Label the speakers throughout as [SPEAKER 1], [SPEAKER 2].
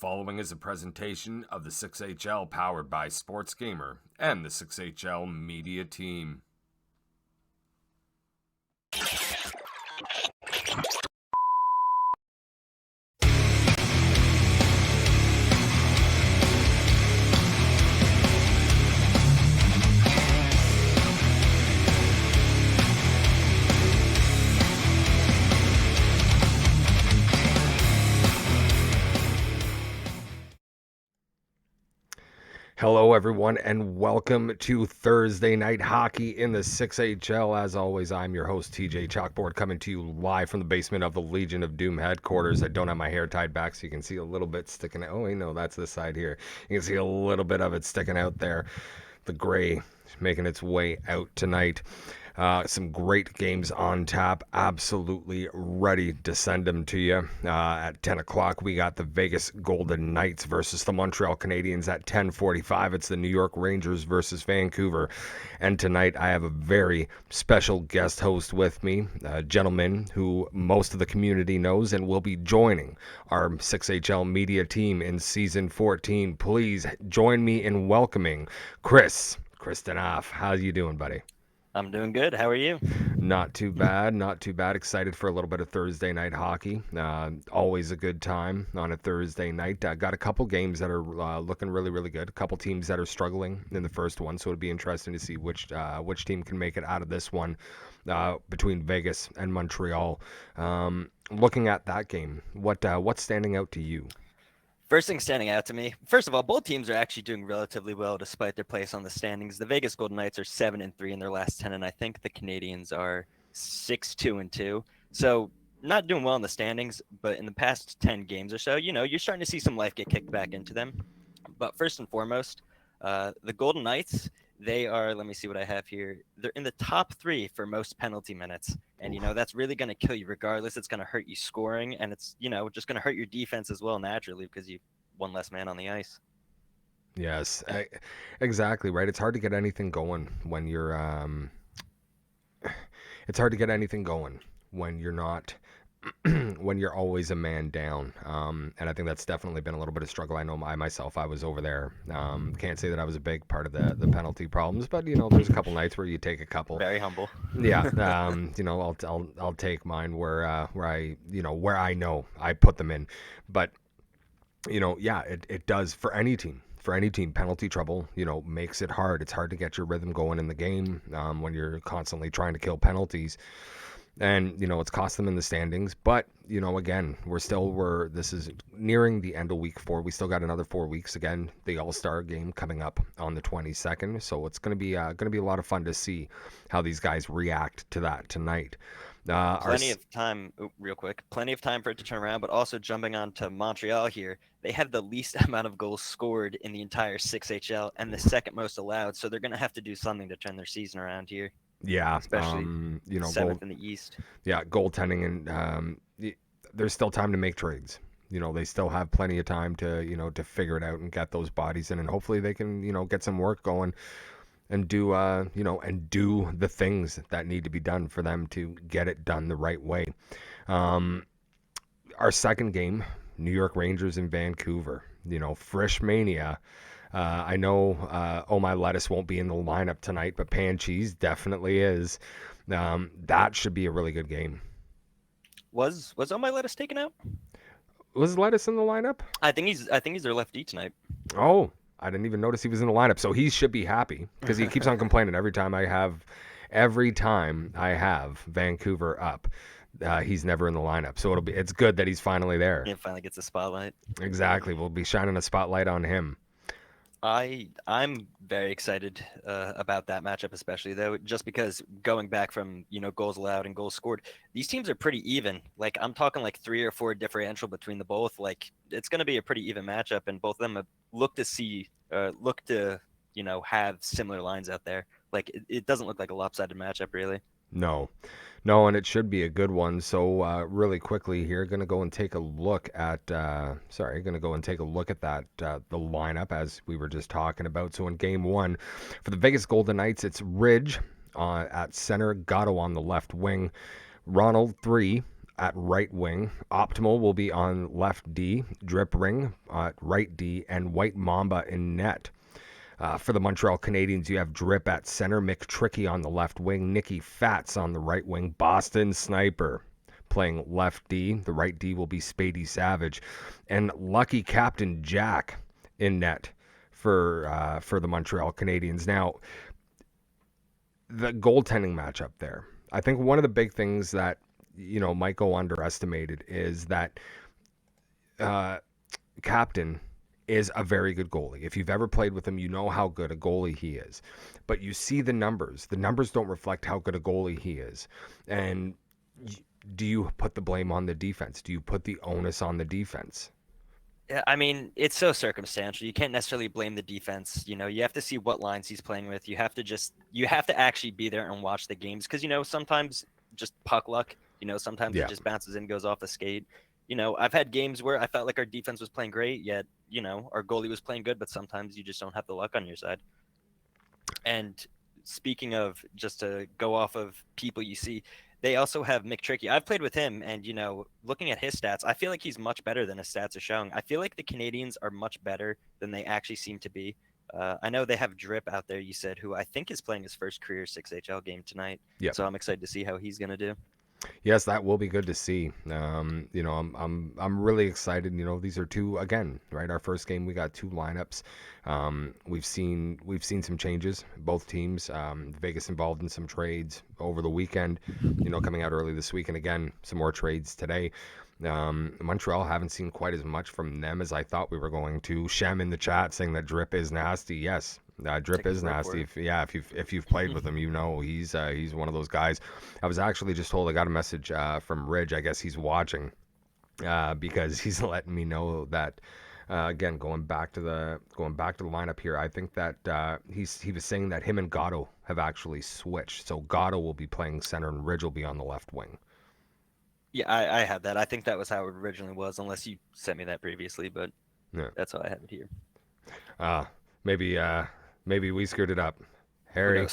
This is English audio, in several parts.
[SPEAKER 1] following is a presentation of the 6HL powered by Sports Gamer and the 6HL media team.
[SPEAKER 2] Hello, everyone, and welcome to Thursday Night Hockey in the 6HL. As always, I'm your host, TJ Chalkboard, coming to you live from the basement of the Legion of Doom headquarters. I don't have my hair tied back, so you can see a little bit sticking out. Oh, wait, no, that's this side here. You can see a little bit of it sticking out there. The gray making its way out tonight. Some great games on tap. Absolutely ready to send them to you. At 10 o'clock, we got the Vegas Golden Knights versus the Montreal Canadiens. At 10:45, it's the New York Rangers versus Vancouver. And tonight, I have a very special guest host with me, a gentleman who most of the community knows and will be joining our 6HL media team in Season 14. Please join me in welcoming Kriestinaf. How you doing, buddy?
[SPEAKER 3] I'm doing good. How are you?
[SPEAKER 2] Not too bad, not too bad. Excited for a little bit of Thursday night hockey. Always a good time on a Thursday night. Got a couple games that are looking really, really good. A couple teams that are struggling in the first one, so it'd be interesting to see which team can make it out of this one between Vegas and Montreal. Looking at that game, what's standing out to you?
[SPEAKER 3] First thing standing out to me, first of all, both teams are actually doing relatively well despite their place on the standings. The Vegas Golden Knights are 7-3 in their last 10, and I think the Canadians are 6-2. So not doing well in the standings, but in the past 10 games or so, you're starting to see some life get kicked back into them. But first and foremost, the Golden Knights, they are, let me see what I have here. They're in the top 3 for most penalty minutes. And, that's really going to kill you regardless. It's going to hurt you scoring. And it's, just going to hurt your defense as well naturally because you one less man on the ice.
[SPEAKER 2] Yes, exactly right. It's hard to get anything going when you're it's hard to get anything going when you're not when you're always a man down. And I think that's definitely been a little bit of struggle. I know I myself, I was over there. Can't say that I was a big part of the penalty problems, but there's a couple nights where you take a couple.
[SPEAKER 3] Very humble.
[SPEAKER 2] Yeah. I'll take mine where I know I put them in, but yeah, it does for any team. For any team, penalty trouble, makes it hard. It's hard to get your rhythm going in the game when you're constantly trying to kill penalties. And, it's cost them in the standings. But, again, this is nearing the end of week 4. We still got another 4 weeks. Again, the All-Star game coming up on the 22nd. So it's going to be a lot of fun to see how these guys react to that tonight.
[SPEAKER 3] Plenty of time, real quick, plenty of time for it to turn around, but also jumping on to Montreal here, they have the least amount of goals scored in the entire 6HL and the second most allowed. So they're going to have to do something to turn their season around here.
[SPEAKER 2] Yeah,
[SPEAKER 3] especially seventh in the East.
[SPEAKER 2] Yeah, goaltending, and there's still time to make trades. They still have plenty of time to to figure it out and get those bodies in, and hopefully they can get some work going and do the things that need to be done for them to get it done the right way. Our second game, New York Rangers in Vancouver. Frisch Mania. I know Oh My Lettuce won't be in the lineup tonight, but Pan Cheese definitely is. That should be a really good game.
[SPEAKER 3] Was Oh My Lettuce taken out?
[SPEAKER 2] Was Lettuce in the lineup?
[SPEAKER 3] I think he's their lefty tonight.
[SPEAKER 2] Oh, I didn't even notice he was in the lineup, so he should be happy because he keeps on complaining every time I have Vancouver up. He's never in the lineup, so it's good that he's finally there.
[SPEAKER 3] He finally gets the spotlight.
[SPEAKER 2] Exactly, we'll be shining a spotlight on him.
[SPEAKER 3] I'm very excited about that matchup, especially though, just because going back from goals allowed and goals scored, these teams are pretty even. Like I'm talking like 3 or 4 differential between the both. Like it's going to be a pretty even matchup, and both of them look to have similar lines out there. Like it doesn't look like a lopsided matchup really.
[SPEAKER 2] No, and it should be a good one. So really quickly here, going to go and take a look at that the lineup as we were just talking about. So in game 1 for the Vegas Golden Knights, it's Ridge at center, Gatto on the left wing, Ronald 3, at right wing. Optimal will be on left D. Drip Ring at right D. And White Mamba in net. For the Montreal Canadiens, you have Drip at center, Mick Tricky on the left wing, Nicky Fats on the right wing, Boston Sniper playing left D. The right D will be Spady Savage, and lucky Captain Jack in net for the Montreal Canadiens. Now, the goaltending matchup there, I think one of the big things that might go underestimated is that Captain is a very good goalie. If you've ever played with him, you know how good a goalie he is. But you see the numbers. The numbers don't reflect how good a goalie he is. And do you put the blame on the defense? Do you put the onus on the defense?
[SPEAKER 3] Yeah, I mean, it's so circumstantial. You can't necessarily blame the defense. You have to see what lines he's playing with. You have to actually be there and watch the games because, sometimes just puck luck, sometimes it just bounces in, goes off the skate. I've had games where I felt like our defense was playing great, yet, our goalie was playing good, but sometimes you just don't have the luck on your side. And speaking of, just to go off of people you see, they also have Mick Tricky. I've played with him, and, looking at his stats, I feel like he's much better than his stats are showing. I feel like the Canadians are much better than they actually seem to be. I know they have Drip out there, you said, who I think is playing his first career 6HL game tonight.
[SPEAKER 2] Yep.
[SPEAKER 3] So I'm excited to see how he's going to do.
[SPEAKER 2] Yes, that will be good to see. I'm really excited. These are two, again, right? Our first game, we got two lineups. We've seen some changes. Both teams, Vegas involved in some trades over the weekend. Coming out early this week, and again, some more trades today. Montreal, haven't seen quite as much from them as I thought we were going to. Shem in the chat saying that Drip is nasty. Yes. Drip is nasty. If you've played with him, he's one of those guys. I was actually just told, I got a message from Ridge. I guess he's watching because he's letting me know that again, going back to the lineup here. I think that he was saying that him and Gatto have actually switched. So Gatto will be playing center and Ridge will be on the left wing.
[SPEAKER 3] Yeah, I had that. I think that was how it originally was, unless you sent me that previously. But that's how I have it here.
[SPEAKER 2] Maybe we screwed it up. Harry,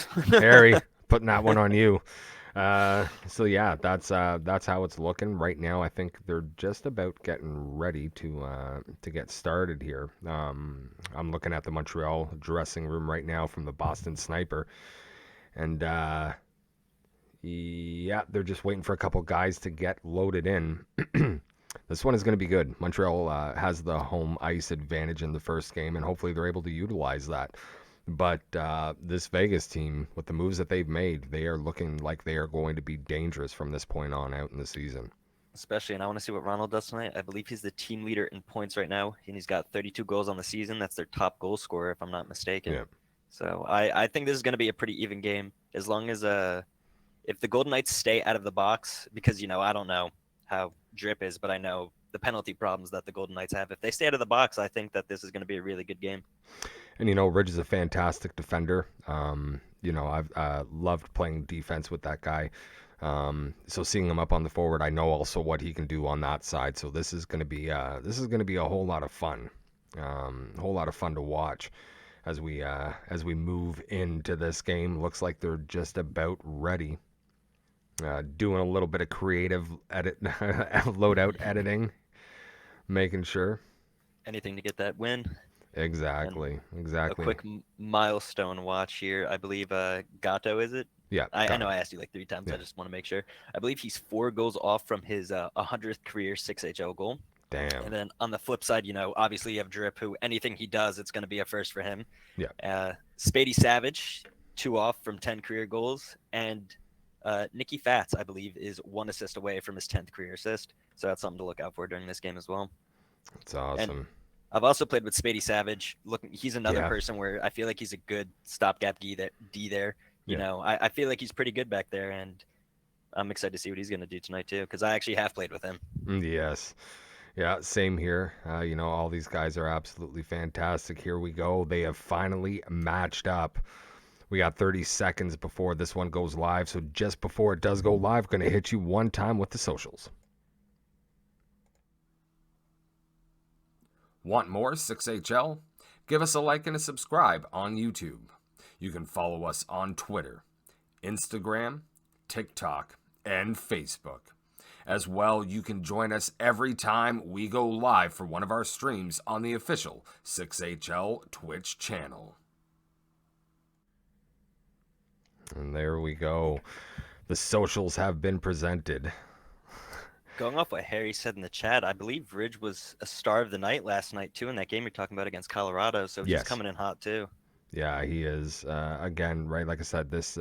[SPEAKER 2] putting that one on you. So yeah, that's how it's looking right now. I think they're just about getting ready to get started here. I'm looking at the Montreal dressing room right now from the Boston Sniper, and they're just waiting for a couple guys to get loaded in. This one is going to be good. Montreal has the home ice advantage in the first game, and hopefully they're able to utilize that. But this Vegas team, with the moves that they've made, they are looking like they are going to be dangerous from this point on out in the season.
[SPEAKER 3] Especially, and I want to see what Ronald does tonight. I believe he's the team leader in points right now, and he's got 32 goals on the season. That's their top goal scorer, if I'm not mistaken.
[SPEAKER 2] Yeah.
[SPEAKER 3] So I think this is going to be a pretty even game, as long as if the Golden Knights stay out of the box, because, I don't know how Drip is, but I know the penalty problems that the Golden Knights have. If they stay out of the box, I think that this is going to be a really good game.
[SPEAKER 2] And, Ridge is a fantastic defender. I've loved playing defense with that guy. So seeing him up on the forward, I know also what he can do on that side. So this is going to be a whole lot of fun. A whole lot of fun to watch as we move into this game. Looks like they're just about ready. Doing a little bit of creative loadout editing, making sure.
[SPEAKER 3] Anything to get that win.
[SPEAKER 2] Exactly.
[SPEAKER 3] A quick milestone watch here. I believe Gatto, is it?
[SPEAKER 2] Yeah.
[SPEAKER 3] I know I asked you like 3 times. Yeah. I just want to make sure. I believe he's 4 goals off from his 100th career 6HL goal.
[SPEAKER 2] Damn.
[SPEAKER 3] And then on the flip side, obviously you have Drip, who anything he does, it's going to be a first for him.
[SPEAKER 2] Yeah.
[SPEAKER 3] Spady Savage, 2 off from 10 career goals. And Nicky Fats, I believe, is 1 assist away from his 10th career assist. So that's something to look out for during this game as well.
[SPEAKER 2] That's awesome.
[SPEAKER 3] And I've also played with Spady Savage. He's another person where I feel like he's a good stopgap D there. I feel like he's pretty good back there, and I'm excited to see what he's going to do tonight too, because I actually have played with him.
[SPEAKER 2] Yes. Yeah, same here. All these guys are absolutely fantastic. Here we go. They have finally matched up. We got 30 seconds before this one goes live, so just before it does go live, going to hit you one time with the socials.
[SPEAKER 1] Want more 6HL? Give us a like and a subscribe on YouTube. You can follow us on Twitter, Instagram, TikTok, and Facebook. As well, you can join us every time we go live for one of our streams on the official 6HL Twitch channel.
[SPEAKER 2] And there we go. The socials have been presented.
[SPEAKER 3] Going off what Harry said in the chat, I believe Ridge was a star of the night last night too in that game you're talking about against Colorado. So he's
[SPEAKER 2] Yes.
[SPEAKER 3] coming in hot too.
[SPEAKER 2] Yeah, he is. Again, right, like I said, this,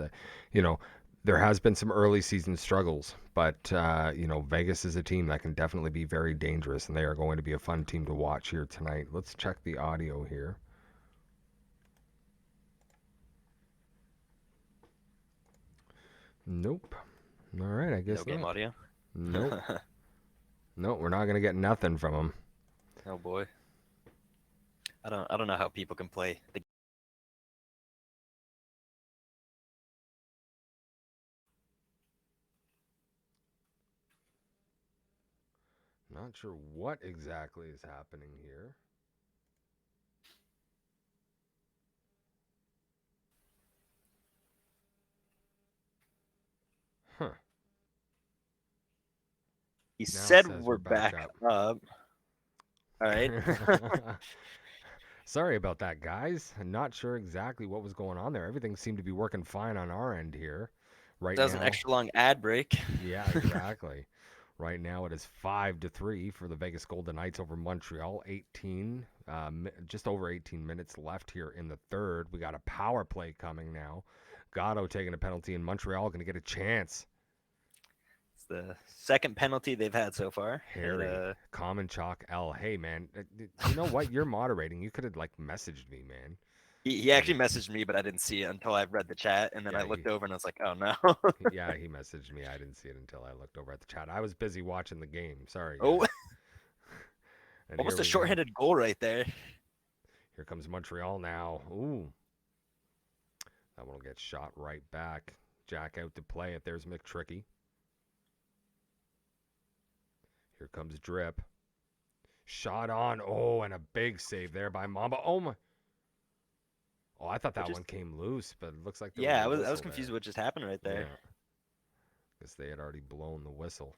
[SPEAKER 2] there has been some early season struggles, but, Vegas is a team that can definitely be very dangerous, and they are going to be a fun team to watch here tonight. Let's check the audio here. Nope. All right, I guess
[SPEAKER 3] No game
[SPEAKER 2] not.
[SPEAKER 3] audio.
[SPEAKER 2] Nope. No, we're not going to get nothing from him.
[SPEAKER 3] Oh boy. I don't know how people can play the
[SPEAKER 2] Not sure what exactly is happening here. Huh.
[SPEAKER 3] He
[SPEAKER 2] Now it
[SPEAKER 3] said
[SPEAKER 2] says
[SPEAKER 3] we're back up. All right.
[SPEAKER 2] Sorry about that, guys. I'm not sure exactly what was going on there. Everything seemed to be working fine on our end here. Right
[SPEAKER 3] That was
[SPEAKER 2] now.
[SPEAKER 3] an extra long ad break.
[SPEAKER 2] Yeah, exactly. Right now it is 5-3 for the Vegas Golden Knights over Montreal. Just over 18 minutes left here in the third. We got a power play coming now. Gatto taking a penalty, and Montreal going to get a chance.
[SPEAKER 3] It's the second penalty they've had so far.
[SPEAKER 2] Harry, Common Chalk L. Hey, man, you know what? You're moderating. You could have, messaged me, man.
[SPEAKER 3] He actually messaged me, but I didn't see it until I read the chat, and then
[SPEAKER 2] Yeah,
[SPEAKER 3] I looked over and I was like, oh no.
[SPEAKER 2] Yeah, he messaged me. I didn't see it until I looked over at the chat. I was busy watching the game. Sorry.
[SPEAKER 3] Oh,
[SPEAKER 2] guys. And
[SPEAKER 3] almost
[SPEAKER 2] here
[SPEAKER 3] a
[SPEAKER 2] we go.
[SPEAKER 3] shorthanded goal right there.
[SPEAKER 2] Here comes Montreal now. Ooh. That one will get shot right back. Jack out to play it. There's McTricky. Here comes Drip. Shot on. Oh, and a big save there by Mamba. Oh, my. Oh, I thought that one came loose, but it looks like there
[SPEAKER 3] Yeah,
[SPEAKER 2] was a
[SPEAKER 3] I was
[SPEAKER 2] whistle
[SPEAKER 3] confused
[SPEAKER 2] there.
[SPEAKER 3] what just happened right there.
[SPEAKER 2] Yeah. Guess they had already blown the whistle.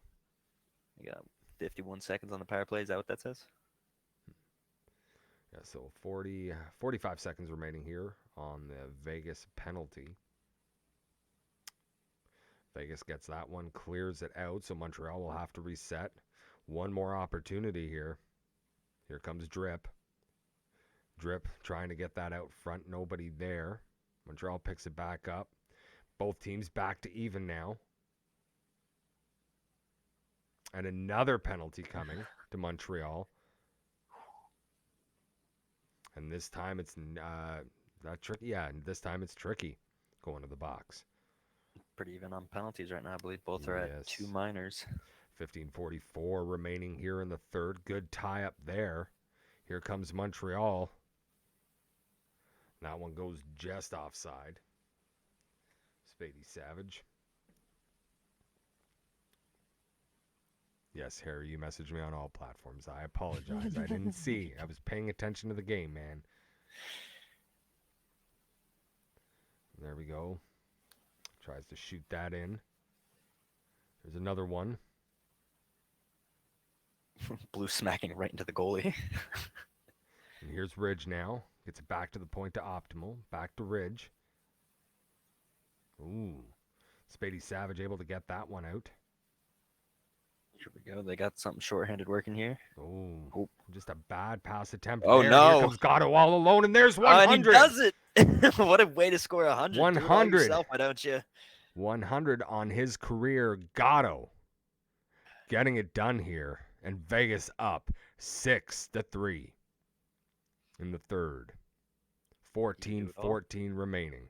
[SPEAKER 3] You got 51 seconds on the power play. Is that what that says?
[SPEAKER 2] Yeah, so 45 seconds remaining here on the Vegas penalty. Vegas gets that one, clears it out, so Montreal will have to reset. One more opportunity here. Here comes Drip. Drip trying to get that out front. Nobody there. Montreal picks it back up. Both teams back to even now. And another penalty coming to Montreal. And this time it's not tricky. Yeah, and this time it's tricky going to the box.
[SPEAKER 3] Pretty even on penalties right now. I believe both are at 2 minors.
[SPEAKER 2] 15:44 remaining here in the third. Good tie up there. Here comes Montreal. That one goes just offside. Spady Savage. Yes, Harry, you messaged me on all platforms. I apologize. I didn't see. I was paying attention to the game, man. There we go. Tries to shoot that in. There's another one.
[SPEAKER 3] Blue smacking right into the goalie.
[SPEAKER 2] And here's Ridge now. Gets it back to the point to Optimal. Back to Ridge. Ooh. Spady Savage able to get that one out.
[SPEAKER 3] Here we go. They got something short-handed working here.
[SPEAKER 2] Oh, just a bad pass attempt.
[SPEAKER 3] Oh,
[SPEAKER 2] there.
[SPEAKER 3] no.
[SPEAKER 2] Here comes Gatto all alone, and there's 100.
[SPEAKER 3] And he does it. What a way to score 100.
[SPEAKER 2] 100.
[SPEAKER 3] Do it all yourself, why don't you?
[SPEAKER 2] 100 on his career. Gatto getting it done here. And Vegas up 6-3 in the third. 14-14 remaining.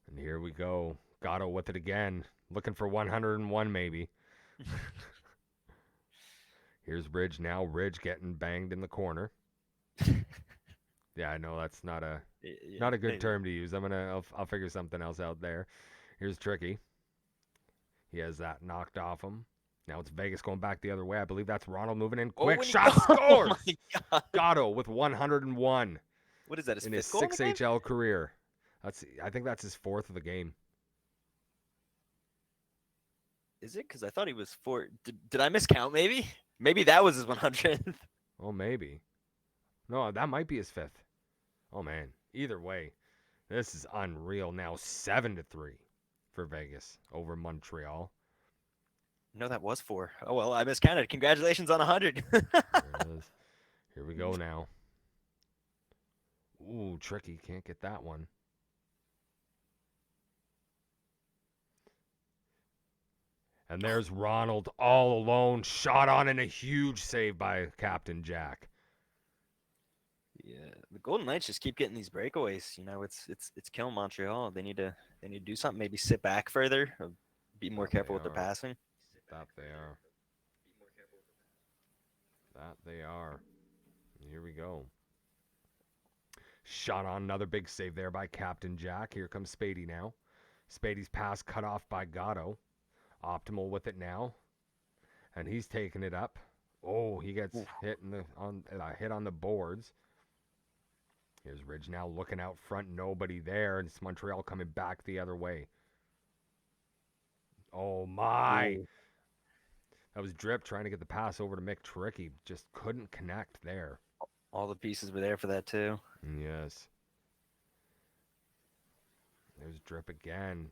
[SPEAKER 2] And here we go. Gatto with it again. Looking for 101 maybe. Here's Ridge now. Ridge getting banged in the corner. Yeah, I know that's not a good term to use. I'll figure something else out there. Here's Tricky. He has that knocked off him. Now it's Vegas going back the other way. I believe that's Ronald moving in. Quick shot, scores!
[SPEAKER 3] Oh my God.
[SPEAKER 2] Gatto with 101.
[SPEAKER 3] What is that, his
[SPEAKER 2] in his
[SPEAKER 3] fifth goal in the game?
[SPEAKER 2] 6HL career. I think that's his fourth of the game.
[SPEAKER 3] Is it? Because I thought he was 4. Did I miscount? Maybe that was his 100th.
[SPEAKER 2] Oh, maybe. No, that might be his 5th. Oh man. Either way, this is unreal. Now 7-3 for Vegas over Montreal.
[SPEAKER 3] No, that was 4. Oh well, I miscounted. Congratulations on 100.
[SPEAKER 2] There it is. Here we go now. Ooh, tricky. Can't get that one. And there's Ronald all alone. Shot on and a huge save by Captain Jack.
[SPEAKER 3] Yeah, the Golden Knights just keep getting these breakaways. It's killing Montreal. They need to do something. Maybe sit back further, or be more careful with their passing.
[SPEAKER 2] That they are. That they are. Here we go. Shot on, another big save there by Captain Jack. Here comes Spady now. Spady's pass cut off by Gatto. Optimal with it now. And he's taking it up. Oh, he gets hit on the boards. Here's Ridge now looking out front. Nobody there. And it's Montreal coming back the other way. Oh, my.
[SPEAKER 3] Ooh.
[SPEAKER 2] That was Drip trying to get the pass over to Mick Tricky. Just couldn't connect there.
[SPEAKER 3] All the pieces were there for that too.
[SPEAKER 2] Yes. There's Drip again.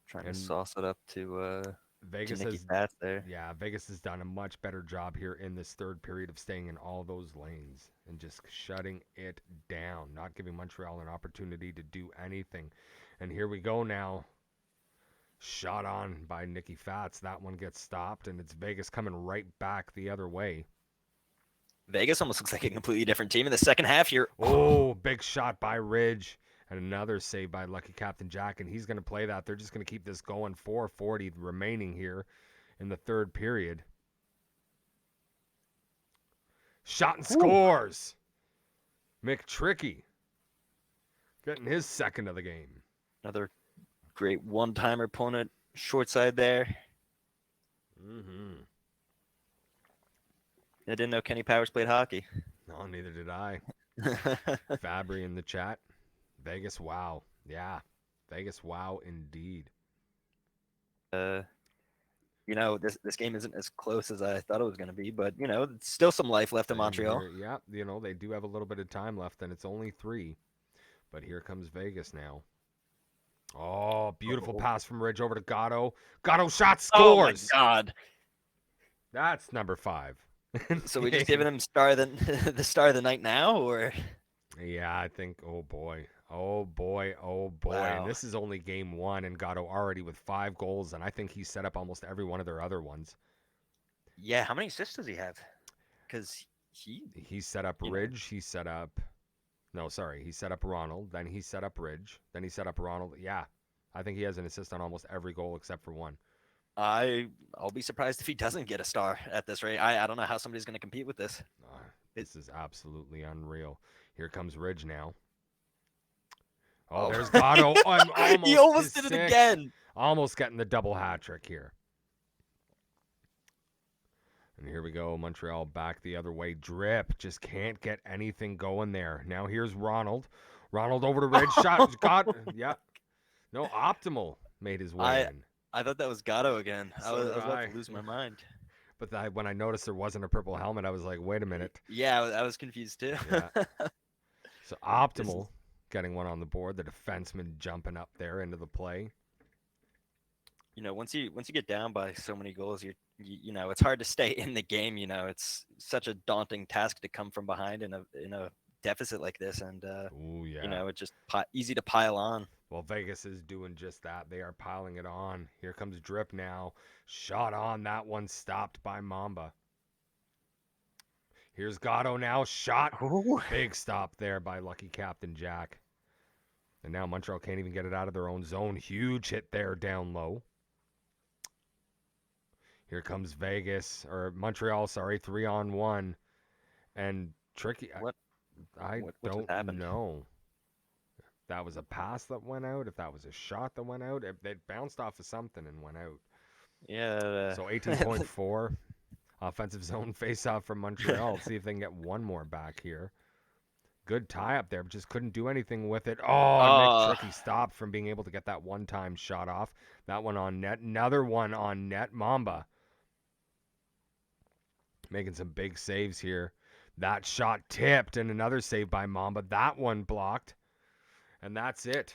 [SPEAKER 3] Trying to sauce it up to
[SPEAKER 2] Vegas
[SPEAKER 3] Nicky
[SPEAKER 2] has
[SPEAKER 3] Fats there.
[SPEAKER 2] Yeah, Vegas has done a much better job here in this third period of staying in all those lanes and just shutting it down, not giving Montreal an opportunity to do anything. And here we go now. Shot on by Nicky Fats. That one gets stopped, and it's Vegas coming right back the other way.
[SPEAKER 3] Vegas almost looks like a completely different team in the second half here.
[SPEAKER 2] Oh, big shot by Ridge. And another save by Lucky Captain Jack, and he's going to play that. They're just going to keep this going. 4:40 remaining here in the third period. Shot and scores. McTricky getting his second of the game.
[SPEAKER 3] Another great one-timer pulling it short side there.
[SPEAKER 2] Mm-hmm.
[SPEAKER 3] I didn't know Kenny Powers played hockey.
[SPEAKER 2] No, neither did I. Fabry in the chat. Vegas, wow. Yeah, Vegas, wow, indeed.
[SPEAKER 3] This game isn't as close as I thought it was going to be, but, it's still some life left in Montreal.
[SPEAKER 2] Yeah, they do have a little bit of time left, and it's only 3. But here comes Vegas now. Oh, beautiful pass from Ridge over to Gatto. Gatto shot, scores!
[SPEAKER 3] Oh, my God.
[SPEAKER 2] That's number 5.
[SPEAKER 3] So we just giving him the star of the night now, or?
[SPEAKER 2] Yeah, I think, oh boy. Wow. And this is only game 1, and Gatto already with 5 goals, and I think he set up almost every one of their other ones.
[SPEAKER 3] Yeah, how many assists does he have? Because
[SPEAKER 2] he set up Ridge, he set up Ronald, then he set up Ridge, then he set up Ronald. Yeah, I think he has an assist on almost every goal except for 1.
[SPEAKER 3] I'll be surprised if he doesn't get a star at this rate. I don't know how somebody's going to compete with this.
[SPEAKER 2] This is absolutely unreal. Here comes Ridge now. Oh, there's Gatto.
[SPEAKER 3] He almost did it again.
[SPEAKER 2] Almost getting the double hat trick here. And here we go. Montreal back the other way. Drip. Just can't get anything going there. Now here's Ronald. Ronald over to Ridge. Shot. Yeah. No, Optimal made his way in.
[SPEAKER 3] I thought that was Gatto again. I was about to lose my mind.
[SPEAKER 2] But when I noticed there wasn't a purple helmet, I was like, wait a minute.
[SPEAKER 3] Yeah, I was confused too.
[SPEAKER 2] Yeah. So Optimal getting one on the board. The defenseman jumping up there into the play.
[SPEAKER 3] Once you get down by so many goals, it's hard to stay in the game. It's such a daunting task to come from behind in a deficit like this, and it's just easy to pile on.
[SPEAKER 2] Well, Vegas is doing just that. They are piling it on. Here comes Drip now. Shot on. That one stopped by Mamba. Here's Gatto now. Shot.
[SPEAKER 3] Ooh.
[SPEAKER 2] Big stop there by Lucky Captain Jack. And now Montreal can't even get it out of their own zone. Huge hit there down low. Here comes Montreal, 3-on-1. And Tricky.
[SPEAKER 3] What?
[SPEAKER 2] I don't know. If that was a pass that went out, if that was a shot that went out, it bounced off of something and went out.
[SPEAKER 3] Yeah.
[SPEAKER 2] So 18.4 offensive zone face-off from Montreal. Let's see if they can get one more back here. Good tie up there, but just couldn't do anything with it. Oh, Nick Tricky stopped from being able to get that one-time shot off. That one on net. Another one on net. Mamba making some big saves here. That shot tipped, and another save by Mamba. That one blocked, and that's it.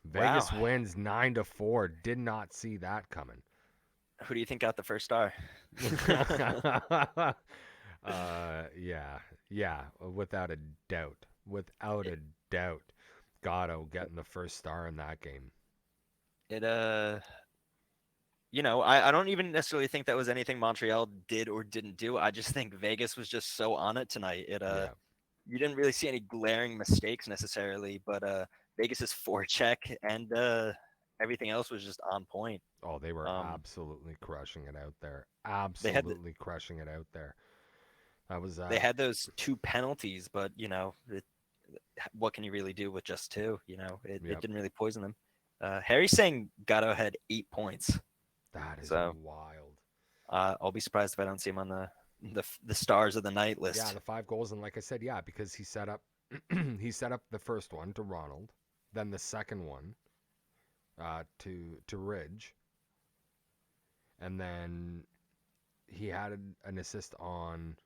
[SPEAKER 2] Vegas wins 9-4. Did not see that coming.
[SPEAKER 3] Who do you think got the first star?
[SPEAKER 2] Yeah, without a doubt. Without a doubt. Gatto getting the first star in that game.
[SPEAKER 3] I don't even necessarily think that was anything Montreal did or didn't do. I just think Vegas was just so on it tonight. You didn't really see any glaring mistakes necessarily, but Vegas's forecheck and everything else was just on point.
[SPEAKER 2] Oh, they were absolutely crushing it out there. Crushing it out there. That was
[SPEAKER 3] they had those 2 penalties, but what can you really do with just 2? It didn't really poison them. Harry's saying Gatto had 8 points.
[SPEAKER 2] That is wild.
[SPEAKER 3] I'll be surprised if I don't see him on the stars of the night list.
[SPEAKER 2] Yeah, the 5 goals, and like I said, because he set up the first one to Ronald, then the second one to Ridge, and then he had an assist on.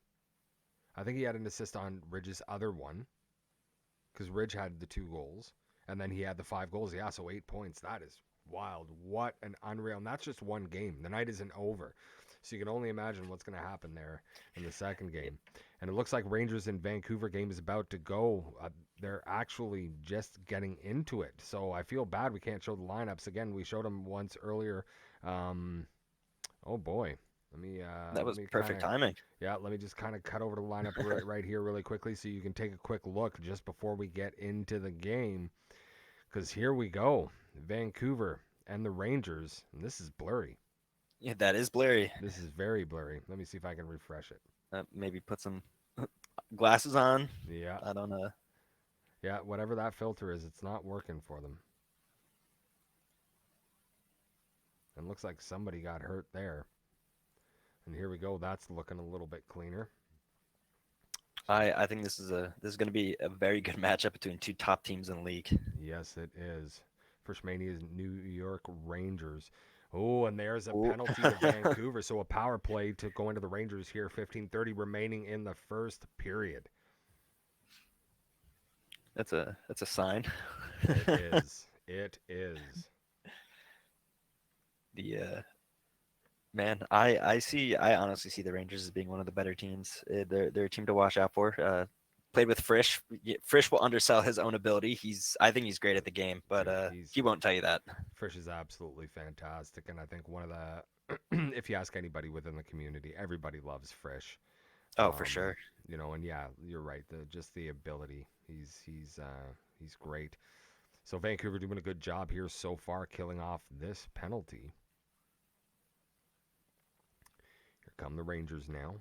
[SPEAKER 2] I think he had an assist on Ridge's other one, because Ridge had the 2 goals, and then he had the 5 goals. Yeah, so 8 points. That is wild. What an unreal. And that's just one game. The night isn't over. So you can only imagine what's going to happen there in the second game. And it looks like Rangers in Vancouver game is about to go. They're actually just getting into it. So I feel bad we can't show the lineups. Again, we showed them once earlier. Oh, boy.
[SPEAKER 3] That was perfect timing.
[SPEAKER 2] Yeah, let me just kind of cut over to the lineup right here really quickly so you can take a quick look just before we get into the game. Because here we go. Vancouver and the Rangers. And this is blurry.
[SPEAKER 3] Yeah, that is blurry.
[SPEAKER 2] This is very blurry. Let me see if I can refresh it.
[SPEAKER 3] Maybe put some glasses on.
[SPEAKER 2] Yeah.
[SPEAKER 3] I don't know.
[SPEAKER 2] Yeah, whatever that filter is, it's not working for them. And looks like somebody got hurt there. And here we go. That's looking a little bit cleaner.
[SPEAKER 3] I think this is going to be a very good matchup between 2 top teams in the league.
[SPEAKER 2] Yes, it is. First Mania is New York Rangers. Oh, and there's a penalty to Vancouver. So a power play to go into the Rangers here. 15:30 remaining in the first period.
[SPEAKER 3] That's a sign.
[SPEAKER 2] It is. It is.
[SPEAKER 3] Man, I honestly see the Rangers as being one of the better teams. They're a team to watch out for. Played with Frisch. Frisch will undersell his own ability. I think he's great at the game, but he won't tell you that.
[SPEAKER 2] Frisch is absolutely fantastic, and I think one of the if you ask anybody within the community, everybody loves Frisch.
[SPEAKER 3] Oh, for sure.
[SPEAKER 2] And yeah, you're right. Just the ability. He's great. So Vancouver doing a good job here so far, killing off this penalty. Here come the Rangers now.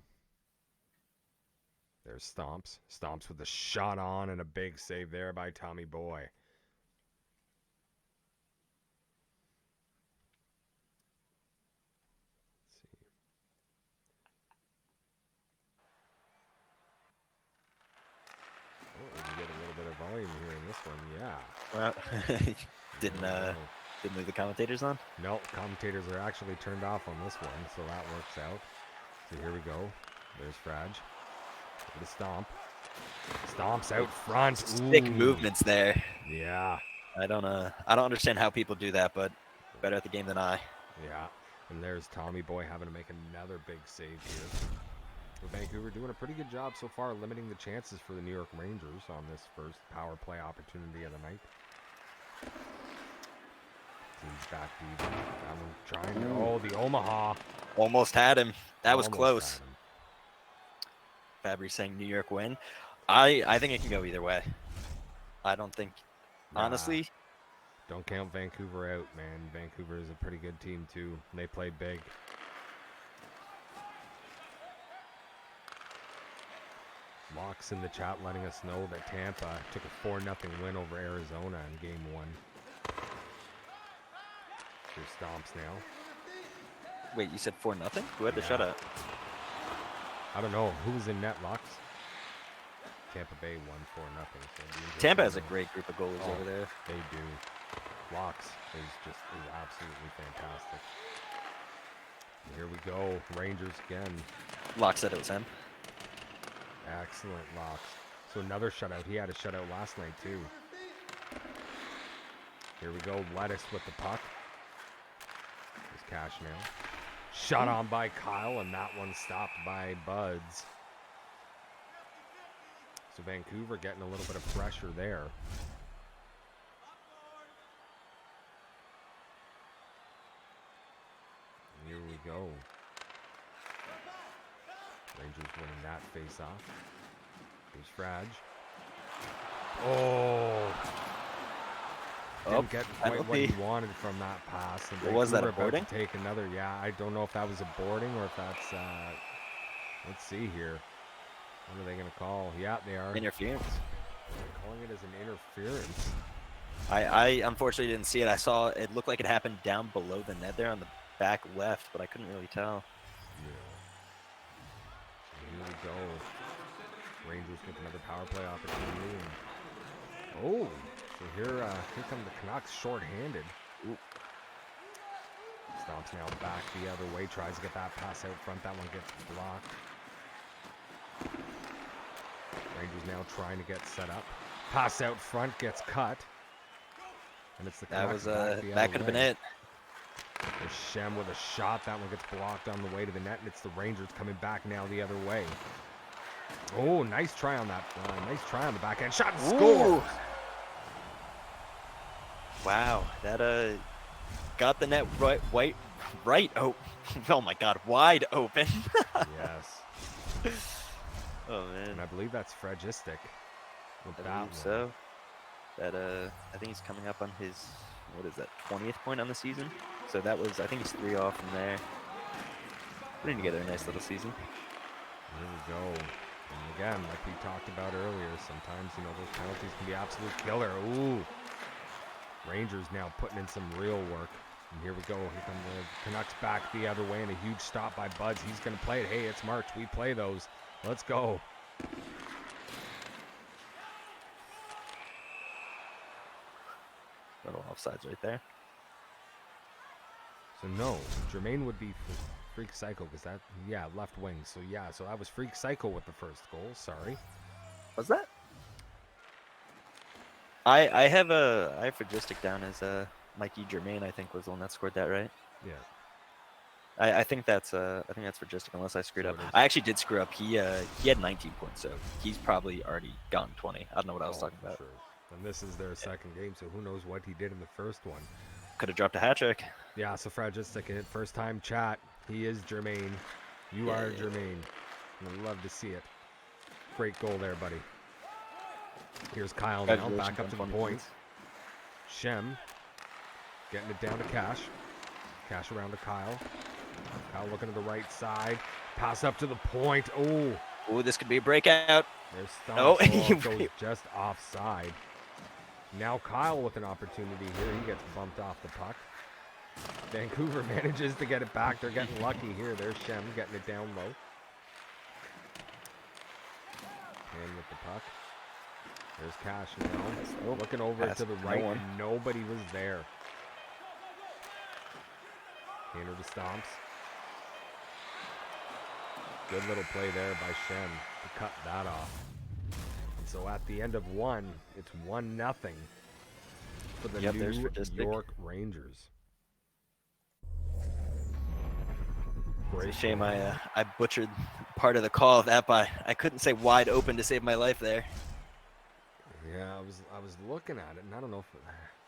[SPEAKER 2] There's Stomps. Stomps with a shot on and a big save there by Tommy Boy. Let's see. Oh, we can get a little bit of volume here in this one. Yeah.
[SPEAKER 3] Well, didn't leave the commentators on?
[SPEAKER 2] No, commentators are actually turned off on this one, so that works out. So here we go. There's Frage. Look at the stomp. Stomps out front.
[SPEAKER 3] Big movements there.
[SPEAKER 2] Yeah.
[SPEAKER 3] I don't understand how people do that, but better at the game than I.
[SPEAKER 2] Yeah. And there's Tommy Boy having to make another big save here. But Vancouver doing a pretty good job so far, limiting the chances for the New York Rangers on this first power play opportunity of the night. Team's back deep. Trying to, oh, the Omaha.
[SPEAKER 3] Almost had him. That was close. Fabry saying New York win. I think it can go either way. I don't think, honestly.
[SPEAKER 2] Don't count Vancouver out, man. Vancouver is a pretty good team, too. They play big. Locks in the chat letting us know that Tampa took a 4-0 win over Arizona in Game 1. Here's Stomps now.
[SPEAKER 3] Wait, you said 4-0? Who had the shutout?
[SPEAKER 2] I don't know. Who was in net, Locks? Tampa Bay won 4-0. So
[SPEAKER 3] Tampa has a great group of goalies
[SPEAKER 2] Oh.
[SPEAKER 3] over there.
[SPEAKER 2] They do. Locks is absolutely fantastic. Here we go. Rangers again.
[SPEAKER 3] Locke said it was him.
[SPEAKER 2] Excellent Locks. So another shutout. He had a shutout last night too. Here we go. Lettuce with the puck. There's Cash now. Shot on by Kyle, and that one stopped by Buds. So Vancouver getting a little bit of pressure there. Here we go. Rangers winning that face-off. Here's Frage. Oh! Didn't get quite what he wanted from that pass. And
[SPEAKER 3] Was that a
[SPEAKER 2] Vancouver about
[SPEAKER 3] boarding?
[SPEAKER 2] to take another. Yeah, I don't know if that was a boarding or if that's. Let's see here. What are they going to call? Yeah, they are.
[SPEAKER 3] Interference.
[SPEAKER 2] They're calling it as an interference.
[SPEAKER 3] I unfortunately didn't see it. I saw it looked like it happened down below the net there on the back left, but I couldn't really tell.
[SPEAKER 2] Yeah. So here we go. Rangers with another power play opportunity. And, oh, so here come the Canucks short-handed. Ooh. Stomps now back the other way, tries to get that pass out front. That one gets blocked. Rangers now trying to get set up. Pass out front gets cut. And it's the Canucks
[SPEAKER 3] That could have been it.
[SPEAKER 2] There's Shem with a shot. That one gets blocked on the way to the net, and it's the Rangers coming back now the other way. Oh, nice try on that. Nice try on the backhand shot and score.
[SPEAKER 3] Wow, that got the net right. Oh, oh my God, wide open.
[SPEAKER 2] Yes.
[SPEAKER 3] Oh man.
[SPEAKER 2] And I believe that's Fragistic.
[SPEAKER 3] I believe so. That I think he's coming up on his, what is that, 20th point on the season. So that was, I think he's 3 off from there. Putting together a nice little season.
[SPEAKER 2] Here we go. And again, like we talked about earlier, sometimes, you know, those penalties can be absolute killer. Ooh. Rangers now putting in some real work. And here we go. Here come the Canucks back the other way, and a huge stop by Buds. He's going to play it. Hey, it's March. We play those. Let's go.
[SPEAKER 3] Little offsides right there.
[SPEAKER 2] So no, Jermaine would be Freak Cycle because that, yeah, left wing. So yeah, so that was Freak Cycle with the first goal. Sorry.
[SPEAKER 3] Was that? I have Fragistic down as Mikey Germain. I think was the one that scored that, right?
[SPEAKER 2] Yeah.
[SPEAKER 3] I think that's Fragistic unless I screwed
[SPEAKER 2] So
[SPEAKER 3] up.
[SPEAKER 2] it is.
[SPEAKER 3] I actually did screw up. He had 19 points, so he's probably already gone 20. I don't know what I was talking about.
[SPEAKER 2] Sure. And this is their second game, so who knows what he did in the first one.
[SPEAKER 3] Could have dropped a hat trick.
[SPEAKER 2] Yeah, so Fragistic hit first time chat. He is Jermaine. You are Jermaine. I'd love to see it. Great goal there, buddy. Here's Kyle now, back up to the point. Shem getting it down to Cash. Cash around to Kyle. Kyle looking to the right side. Pass up to the point. Oh.
[SPEAKER 3] Oh, this could be a breakout.
[SPEAKER 2] There's
[SPEAKER 3] Oh,
[SPEAKER 2] Stump. Oh, goes just offside. Now Kyle with an opportunity here. He gets bumped off the puck. Vancouver manages to get it back. They're getting lucky here. There's Shem getting it down low. And with the puck. There's Cash now. Looking over to the right. And nobody was there. Hander to Stomps. Good little play there by Shem to cut that off. And so at the end of one, it's 1-0 for the New York Rangers.
[SPEAKER 3] It's a shame I butchered part of the call of that by I couldn't say wide open to save my life there.
[SPEAKER 2] Yeah, I was looking at it, and I don't know if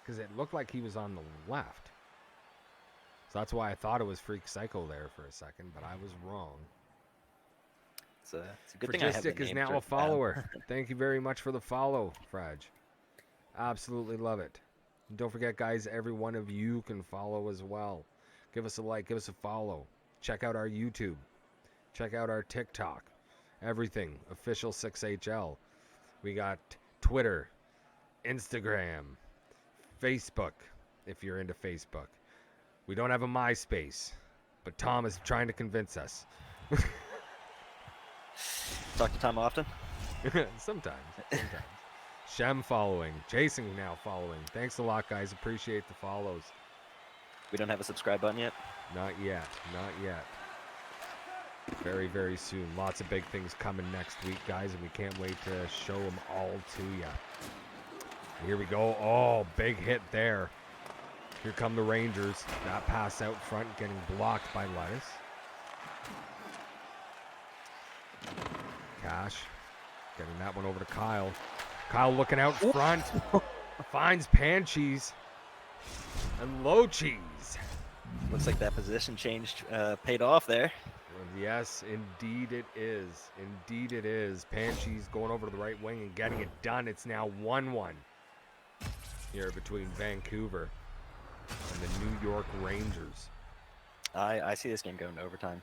[SPEAKER 2] because it looked like he was on the left. So that's why I thought it was Freak Cycle there for a second, but I was wrong.
[SPEAKER 3] It's a good thing I have the
[SPEAKER 2] Fragistic is
[SPEAKER 3] name
[SPEAKER 2] now a
[SPEAKER 3] written
[SPEAKER 2] follower.
[SPEAKER 3] down.
[SPEAKER 2] Thank you very much for the follow, Frage. Absolutely love it. And don't forget, guys, every one of you can follow as well. Give us a like, give us a follow. Check out our YouTube. Check out our TikTok. Everything. Official 6HL. We got Twitter, Instagram, Facebook, if you're into Facebook. We don't have a MySpace, but Tom is trying to convince us.
[SPEAKER 3] Talk to Tom often?
[SPEAKER 2] Sometimes. Shem following. Jason now following. Thanks a lot, guys. Appreciate the follows.
[SPEAKER 3] We don't have a subscribe button yet?
[SPEAKER 2] Not yet. Very, very soon. Lots of big things coming next week, guys, and we can't wait to show them all to you. Here we go. Oh, big hit there. Here come the Rangers. That pass out front getting blocked by Lettuce. Cash getting that one over to Kyle. Kyle looking out front. Finds Panchees and Low Cheese.
[SPEAKER 3] Looks like that position change paid off there.
[SPEAKER 2] Yes, indeed it is. Indeed it is. Panchees going over to the right wing and getting it done. It's now 1-1 here between Vancouver and the New York Rangers.
[SPEAKER 3] I see this game going to overtime.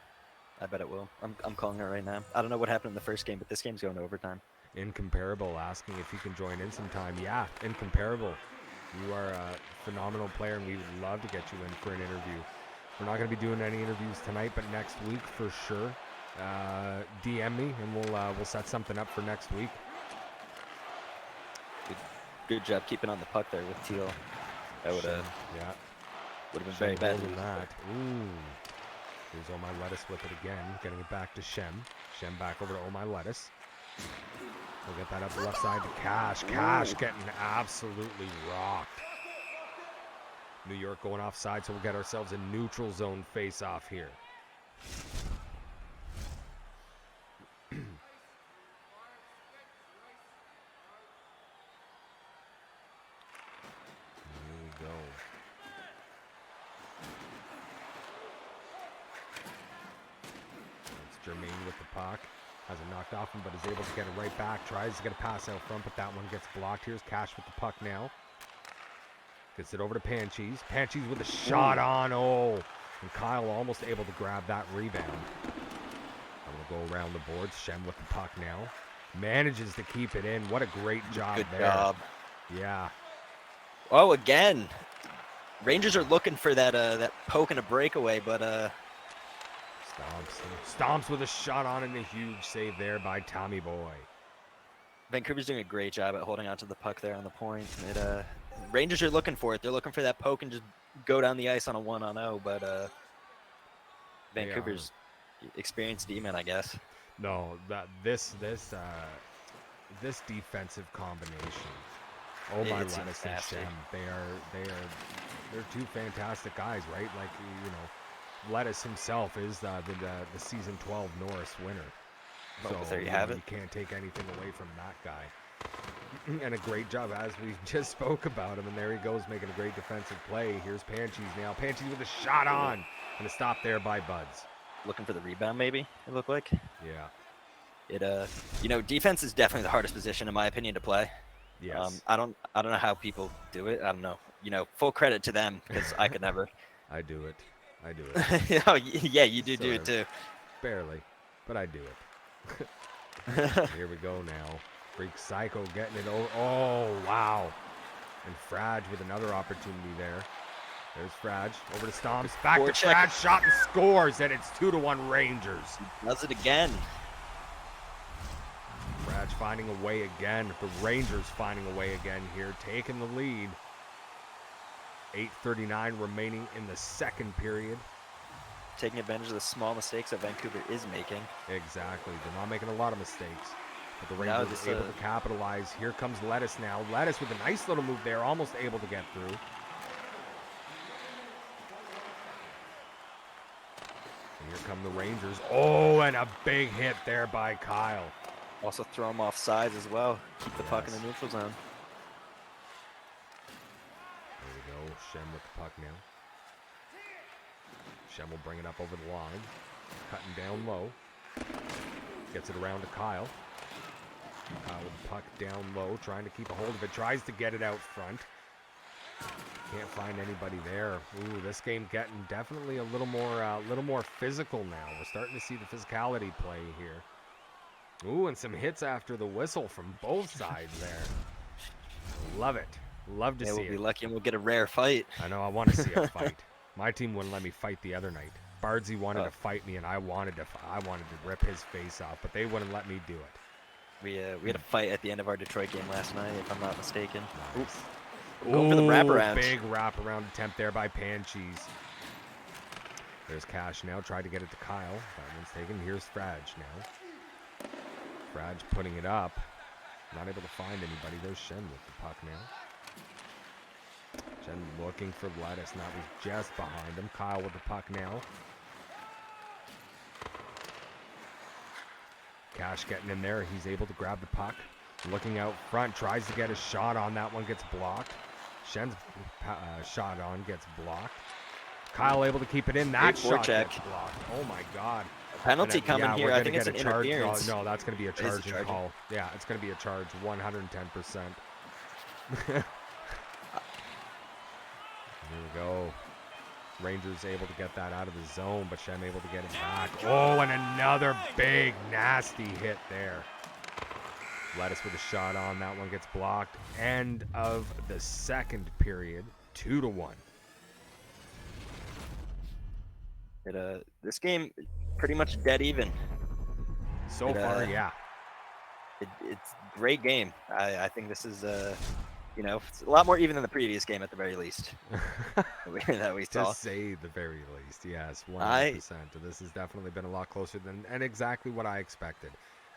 [SPEAKER 3] I bet it will. I'm calling it right now. I don't know what happened in the first game, but this game's going to overtime.
[SPEAKER 2] Incomparable asking if you can join in sometime. Yeah, Incomparable. You are a phenomenal player, and we would love to get you in for an interview. We're not going to be doing any interviews tonight, but next week for sure. DM me, and we'll set something up for next week.
[SPEAKER 3] Good job keeping on the puck there with Teal. That would have been very bad.
[SPEAKER 2] That. Ooh. Here's Oh My Lettuce with it again, getting it back to Shem. Shem back over to Oh My Lettuce. We'll get that up the left side to Cash. Cash getting absolutely rocked. New York going offside, so we'll get ourselves a neutral zone face-off here. There we go. It's Jermaine with the puck. Has it knocked off him, but is able to get it right back. Tries to get a pass out front, but that one gets blocked. Here's Cash with the puck now. Gets it over to Panchees. Panchees with a shot on. Oh, and Kyle almost able to grab that rebound. I'm going to go around the boards. Shem with the puck now. Manages to keep it in. What a great job there.
[SPEAKER 3] Good job.
[SPEAKER 2] Yeah.
[SPEAKER 3] Oh, again. Rangers are looking for that poke and a breakaway, but
[SPEAKER 2] Stomps with a shot on and a huge save there by Tommy Boy.
[SPEAKER 3] Vancouver's doing a great job at holding onto the puck there on the point. Rangers are looking for it. They're looking for that poke and just go down the ice on a 1-on-0, but Vancouver's experienced demon, I guess.
[SPEAKER 2] No, this defensive combination. Oh my Lettuce and Shem. They're two fantastic guys, right? Like, you know, Lettuce himself is the season 12 Norris winner.
[SPEAKER 3] So
[SPEAKER 2] there
[SPEAKER 3] you have it.
[SPEAKER 2] You can't take anything away from that guy. And a great job, as we just spoke about him. And there he goes, making a great defensive play. Here's Panchees now. Panchees with a shot on. And a stop there by Buds.
[SPEAKER 3] Looking for the rebound, maybe, it looked like.
[SPEAKER 2] Yeah.
[SPEAKER 3] Defense is definitely the hardest position, in my opinion, to play.
[SPEAKER 2] Yes.
[SPEAKER 3] I don't know how people do it. I don't know. Full credit to them, because I could never.
[SPEAKER 2] I do it.
[SPEAKER 3] Oh, yeah, you do it too.
[SPEAKER 2] Barely, but I do it. Here we go now. Freak Psycho getting it over. Oh, wow. And Frage with another opportunity there. There's Frage. Over to Stomps. Back to Frage. Shot and scores. And it's 2-1 Rangers.
[SPEAKER 3] He does it again.
[SPEAKER 2] Frage finding a way again. The Rangers finding a way again here. Taking the lead. 8:39 remaining in the second period.
[SPEAKER 3] Taking advantage of the small mistakes that Vancouver is making.
[SPEAKER 2] Exactly. They're not making a lot of mistakes. But the Rangers are able to capitalize. Here comes Lettuce now. Lettuce with a nice little move there. Almost able to get through. And here come the Rangers. Oh, and a big hit there by Kyle.
[SPEAKER 3] Also throw him off sides as well. Keep the puck in the neutral zone.
[SPEAKER 2] There we go. Shem with the puck now. Shem will bring it up over the line. Cutting down low. Gets it around to Kyle. Kyle with the puck down low, trying to keep a hold of it. Tries to get it out front. Can't find anybody there. Ooh, this game getting definitely a little more physical now. We're starting to see the physicality play here. Ooh, and some hits after the whistle from both sides there. Love it. Love to see it.
[SPEAKER 3] We'll be lucky and we'll get a rare fight.
[SPEAKER 2] I know. I want to see a fight. My team wouldn't let me fight the other night. Bardsey wanted to fight me, and I wanted to rip his face off, but they wouldn't let me do it.
[SPEAKER 3] We had a fight at the end of our Detroit game last night, if I'm not mistaken.
[SPEAKER 2] Nice.
[SPEAKER 3] Going for the wraparound.
[SPEAKER 2] Big wraparound attempt there by Panchees. There's Cash now. Tried to get it to Kyle. That one's taken. Here's Frage now. Frage putting it up. Not able to find anybody. There's Shen with the puck now. Shen looking for Lettuce. And that was just behind him. Kyle with the puck now. Cash getting in there. He's able to grab the puck. Looking out front. Tries to get a shot on. That one gets blocked. Shen's shot on gets blocked. Kyle able to keep it in. That shot gets blocked. Oh my God.
[SPEAKER 3] Penalty coming here. I think it's an interference.
[SPEAKER 2] No, that's going to be a charging call. Yeah, it's going to be a charge. 110%. Here we go. Rangers able to get that out of the zone, but Shem able to get it back. Oh, and another big, nasty hit there. Lettuce with a shot on. That one gets blocked. End of the second period. 2-1.
[SPEAKER 3] This game pretty much dead even.
[SPEAKER 2] So far, yeah.
[SPEAKER 3] It's a great game. I think this is it's a lot more even than the previous game at the very least. that we saw.
[SPEAKER 2] To say the very least, yes, 100%. This has definitely been a lot closer and exactly what I expected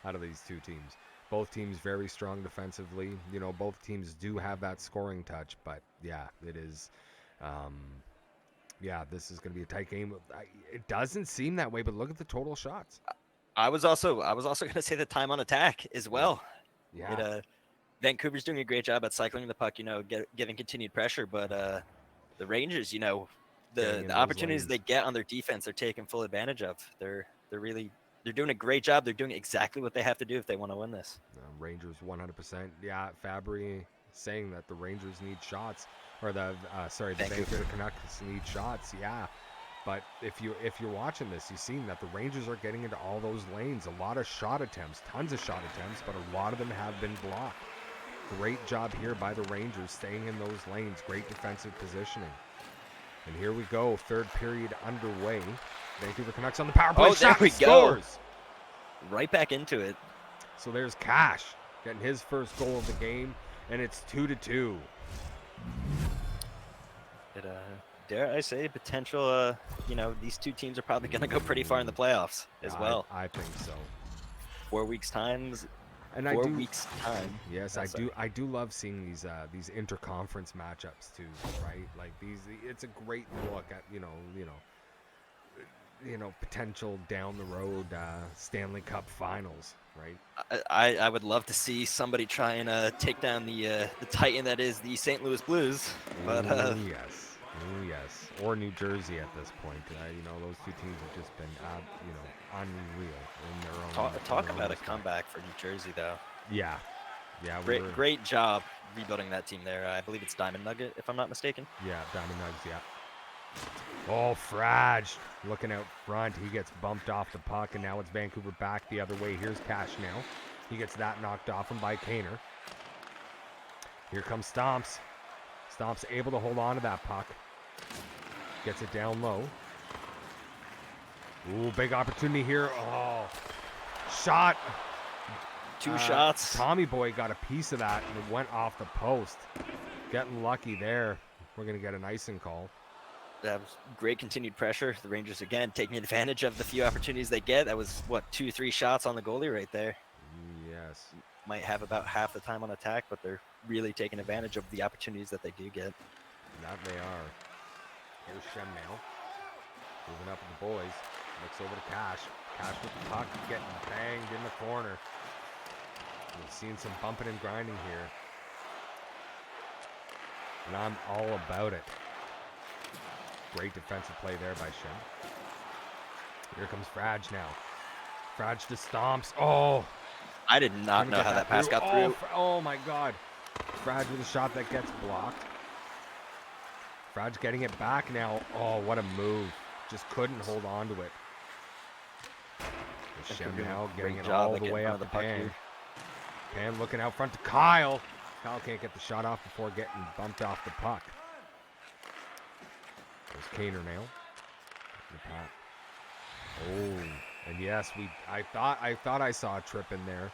[SPEAKER 2] out of these two teams. Both teams very strong defensively. You know, both teams do have that scoring touch, but yeah, it is. Yeah, this is going to be a tight game. It doesn't seem that way, but look at the total shots.
[SPEAKER 3] I was also going to say the time on attack as well.
[SPEAKER 2] Yeah.
[SPEAKER 3] Vancouver's doing a great job at cycling the puck, giving continued pressure, but the Rangers, the opportunities they get on their defense, they're taking full advantage of. They're doing a great job. They're doing exactly what they have to do if they want to win this.
[SPEAKER 2] Rangers 100%. Yeah, Fabry saying that the Rangers need shots, or the Vancouver Canucks need shots. Yeah, but if you're watching this, you've seen that the Rangers are getting into all those lanes. A lot of shot attempts, tons of shot attempts, but a lot of them have been blocked. Great job here by the Rangers staying in those lanes. Great defensive positioning. And here we go, third period underway. Vancouver Canucks on the power play.
[SPEAKER 3] There we
[SPEAKER 2] scores.
[SPEAKER 3] Go. Right back into it.
[SPEAKER 2] So there's Cash getting his first goal of the game, and it's 2-2.
[SPEAKER 3] Dare I say, potential, these two teams are probably going to go pretty far in the playoffs as well.
[SPEAKER 2] I think so.
[SPEAKER 3] 4 weeks time.
[SPEAKER 2] Yes, I do love seeing these interconference matchups too, right? Like it's a great look at potential down the road Stanley Cup Finals, right?
[SPEAKER 3] I would love to see somebody try and take down the Titan that is the St. Louis Blues, but
[SPEAKER 2] yes, or New Jersey at this point. Those two teams have just been unreal in their own.
[SPEAKER 3] Talk about a comeback for New Jersey, though.
[SPEAKER 2] Yeah.
[SPEAKER 3] Great job rebuilding that team there. I believe it's Diamond Nugget, if I'm not mistaken.
[SPEAKER 2] Yeah, Diamond Nugs. Yeah. Oh, Frage looking out front. He gets bumped off the puck, and now it's Vancouver back the other way. Here's Cash now. He gets that knocked off him by Kaner. Here comes Stomps. Stomps able to hold on to that puck. Gets it down low. Ooh, big opportunity here. Oh, shot.
[SPEAKER 3] Two shots.
[SPEAKER 2] Tommy Boy got a piece of that, and it went off the post. Getting lucky there. We're going to get an icing call.
[SPEAKER 3] That was great continued pressure. The Rangers, again, taking advantage of the few opportunities they get. That was, 2-3 shots on the goalie right there.
[SPEAKER 2] Yes.
[SPEAKER 3] Might have about half the time on attack, but they're really taking advantage of the opportunities that they do get.
[SPEAKER 2] That they are. Here's Shem now. Moving up with the boys. Looks over to Cash. Cash with the puck, getting banged in the corner. We've seen some bumping and grinding here. And I'm all about it. Great defensive play there by Shem. Here comes Frage now. Frage to Stomps. Oh!
[SPEAKER 3] I did not know how that pass got through.
[SPEAKER 2] Oh my God. Frage with a shot that gets blocked. Frage getting it back now. Oh, what a move. Just couldn't hold on to it. Shem now getting it all the way up the Pan. Pan looking out front to Kyle. Kyle can't get the shot off before getting bumped off the puck. There's Kaner now. Oh, and yes, I thought I saw a trip in there.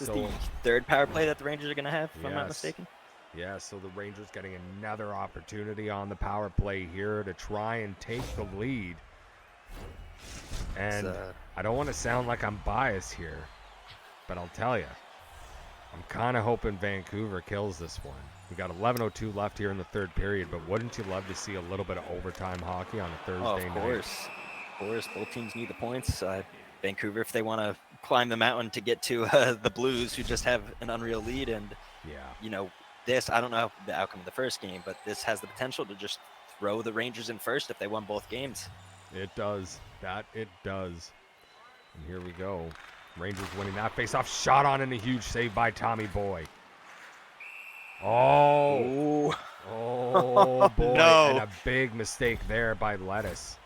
[SPEAKER 3] This is the third power play that the Rangers are going to have, if I'm not
[SPEAKER 2] Yes.
[SPEAKER 3] mistaken.
[SPEAKER 2] Yeah, so the Rangers getting another opportunity on the power play here to try and take the lead. And I don't want to sound like I'm biased here, but I'll tell you, I'm kind of hoping Vancouver kills this one. We got 11:02 left here in the third period, but wouldn't you love to see a little bit of overtime hockey on a Thursday night?
[SPEAKER 3] Of course. Both teams need the points. Vancouver, if they want to climb the mountain to get to the Blues, who just have an unreal lead. And, I don't know the outcome of the first game, but this has the potential to just throw the Rangers in first if they won both games.
[SPEAKER 2] It does. It does. And here we go. Rangers winning that face-off. Shot on and a huge save by Tommy Boy. Oh. Oh, boy.
[SPEAKER 3] No.
[SPEAKER 2] And a big mistake there by Lettuce.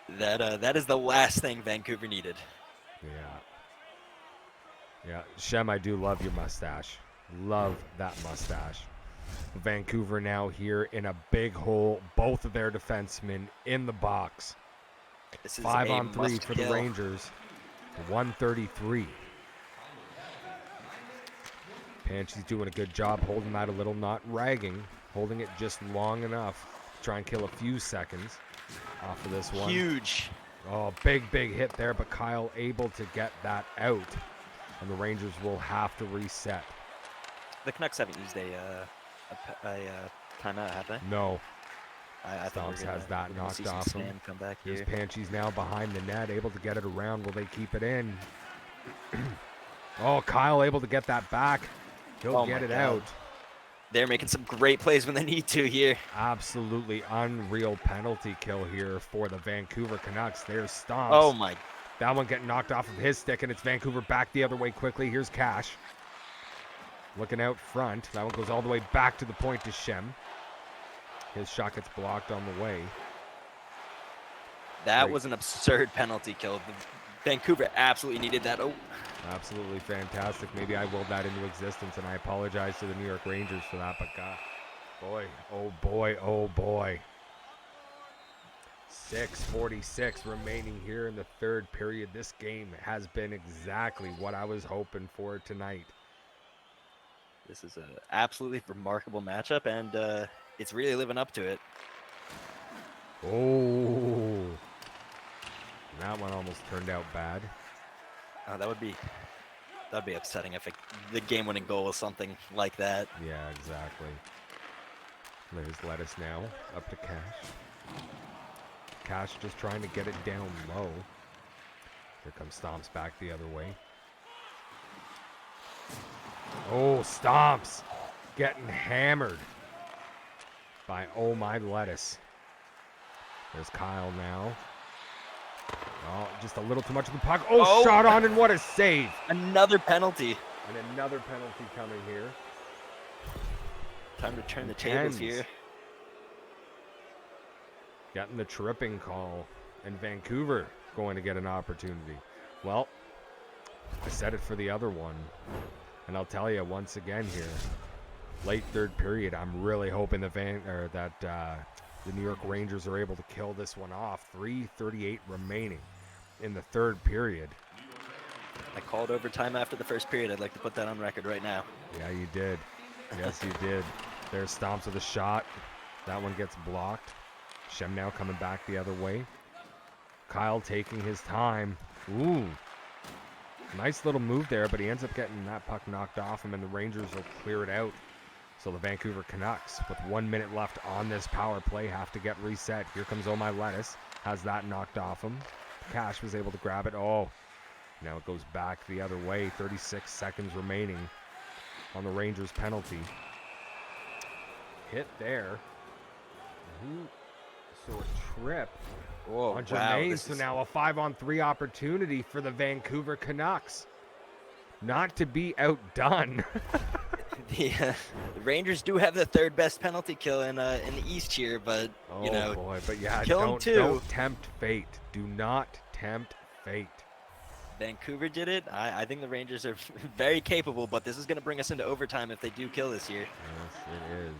[SPEAKER 3] That is the last thing Vancouver needed.
[SPEAKER 2] Yeah, Shem, I do love your mustache. Love that mustache. Vancouver now here in a big hole. Both of their defensemen in the box.
[SPEAKER 3] This is
[SPEAKER 2] 5-on-3 for the Rangers. 133. Panchey's doing a good job holding that a little, not ragging. Holding it just long enough to try and kill a few seconds off of this one.
[SPEAKER 3] Huge.
[SPEAKER 2] Oh, big hit there, but Kyle able to get that out. And the Rangers will have to reset.
[SPEAKER 3] The Canucks haven't used a timeout, have they?
[SPEAKER 2] No.
[SPEAKER 3] I thought
[SPEAKER 2] Stomps has that knocked off him.
[SPEAKER 3] Come back
[SPEAKER 2] Here's
[SPEAKER 3] here.
[SPEAKER 2] Panchey's now behind the net, able to get it around. Will they keep it in? Oh, Kyle able to get that back. He'll get it out.
[SPEAKER 3] They're making some great plays when they need to here.
[SPEAKER 2] Absolutely unreal penalty kill here for the Vancouver Canucks. There's Stomps.
[SPEAKER 3] Oh, my.
[SPEAKER 2] That one getting knocked off of his stick, and it's Vancouver back the other way quickly. Here's Cash. Looking out front. That one goes all the way back to the point to Shem. His shot gets blocked on the way.
[SPEAKER 3] That was an absurd penalty kill. Vancouver absolutely needed that. Oh.
[SPEAKER 2] Absolutely fantastic. Maybe I willed that into existence, and I apologize to the New York Rangers for that, but God, oh boy. 6:46 remaining here in the third period. This game has been exactly what I was hoping for tonight.
[SPEAKER 3] This is an absolutely remarkable matchup, and it's really living up to it.
[SPEAKER 2] Oh, that one almost turned out bad.
[SPEAKER 3] That'd be upsetting if the game-winning goal was something like that.
[SPEAKER 2] Yeah, exactly. There's Lettuce now up to Cash. Cash just trying to get it down low. Here comes Stomps back the other way. Oh, Stomps getting hammered by my Lettuce. There's Kyle now. Oh, just a little too much of the puck. Oh, shot on, and what a save.
[SPEAKER 3] Another penalty.
[SPEAKER 2] And another penalty coming here.
[SPEAKER 3] Time to turn the tables here.
[SPEAKER 2] Getting the tripping call. And Vancouver going to get an opportunity. Well, I said it for the other one. And I'll tell you once again here. Late third period, I'm really hoping that the New York Rangers are able to kill this one off. 3:38 remaining in the third period.
[SPEAKER 3] I called overtime after the first period. I'd like to put that on record right now.
[SPEAKER 2] Yeah, you did. Yes, you did. There's Stomps with a shot. That one gets blocked. Shem now coming back the other way. Kyle taking his time. Ooh. Nice little move there, but he ends up getting that puck knocked off him, and the Rangers will clear it out. So the Vancouver Canucks, with 1 minute left on this power play, have to get reset. Here comes my Lettuce. Has that knocked off him. Cash was able to grab it. Oh, now it goes back the other way. 36 seconds remaining on the Rangers penalty. Hit there. So a trip on Jermaine. So now a 5-on-3 opportunity for the Vancouver Canucks. Not to be outdone.
[SPEAKER 3] The Rangers do have the third best penalty kill in the East here, but
[SPEAKER 2] don't tempt fate. Do not tempt fate.
[SPEAKER 3] Vancouver did it. I think the Rangers are very capable, but this is going to bring us into overtime if they do kill this year.
[SPEAKER 2] Yes, it is.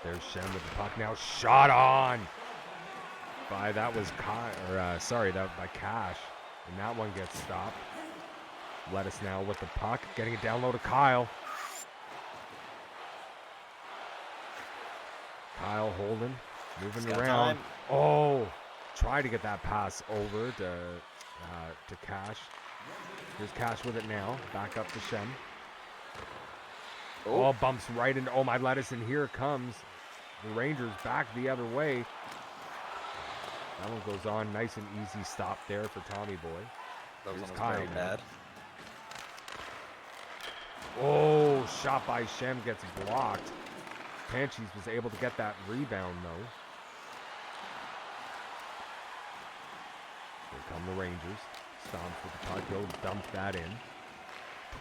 [SPEAKER 2] There's Shem with the puck now. Shot on by by Cash, and that one gets stopped. Lettuce now with the puck, getting it down low to Kyle. Kyle holding, moving around.
[SPEAKER 3] Time.
[SPEAKER 2] Oh, try to get that pass over to Cash. Here's Cash with it now. Back up to Shem. Oh, bumps right into my Lettuce, and here comes the Rangers back the other way. That one goes on. Nice and easy stop there for Tommy Boy.
[SPEAKER 3] That was
[SPEAKER 2] Here's
[SPEAKER 3] almost
[SPEAKER 2] Kyle
[SPEAKER 3] very
[SPEAKER 2] now.
[SPEAKER 3] bad.
[SPEAKER 2] Oh, shot by Shem gets blocked. Panchis was able to get that rebound, though. Here come the Rangers. Stomps with the puck. Go dump that in.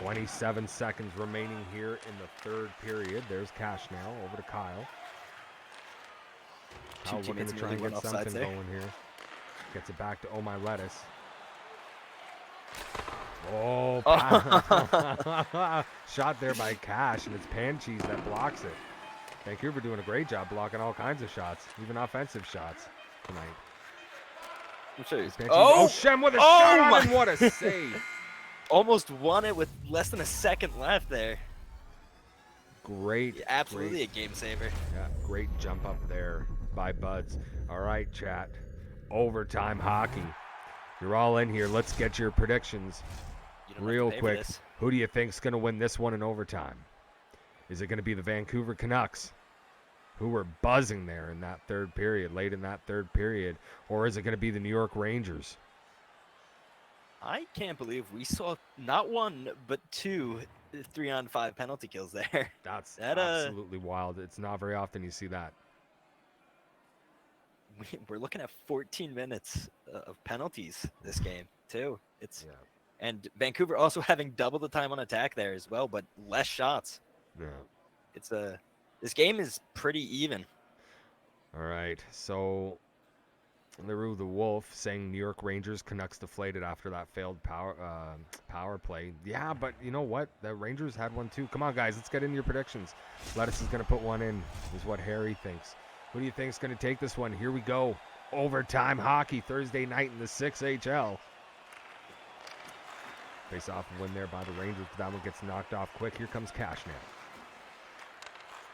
[SPEAKER 2] 27 seconds remaining here in the third period. There's Cash now. Over to Kyle. Kyle looking to try and get something going here. Gets it back to My Lettuce. Oh, shot there by Cash, and it's Panchis that blocks it. Vancouver doing a great job blocking all kinds of shots, even offensive shots tonight.
[SPEAKER 3] I'm sure he's...
[SPEAKER 2] Shem with a shot on, and what a save.
[SPEAKER 3] Almost won it with less than a second left there.
[SPEAKER 2] Great.
[SPEAKER 3] Absolutely a game saver.
[SPEAKER 2] Yeah, great jump up there by Buds. All right, chat. Overtime hockey. You're all in here. Let's get your predictions real quick. Who do you think's going to win this one in overtime? Is it going to be the Vancouver Canucks, who were buzzing there in that third period, late in that third period, or is it going to be the New York Rangers?
[SPEAKER 3] I can't believe we saw not one, but 2 3-on-5 penalty kills there.
[SPEAKER 2] That's absolutely wild. It's not very often you see that.
[SPEAKER 3] We're looking at 14 minutes of penalties this game, too. And Vancouver also having double the time on attack there as well, but less shots.
[SPEAKER 2] Yeah.
[SPEAKER 3] This game is pretty even.
[SPEAKER 2] All right. So LaRue the Wolf saying New York Rangers, Canucks deflated after that failed power play. Yeah, but you know what? The Rangers had one too. Come on, guys. Let's get into your predictions. Lettuce is going to put one in, is what Harry thinks. Who do you think is going to take this one? Here we go. Overtime hockey Thursday night in the 6HL. Face off win there by the Rangers, but that one gets knocked off quick. Here comes Cash now.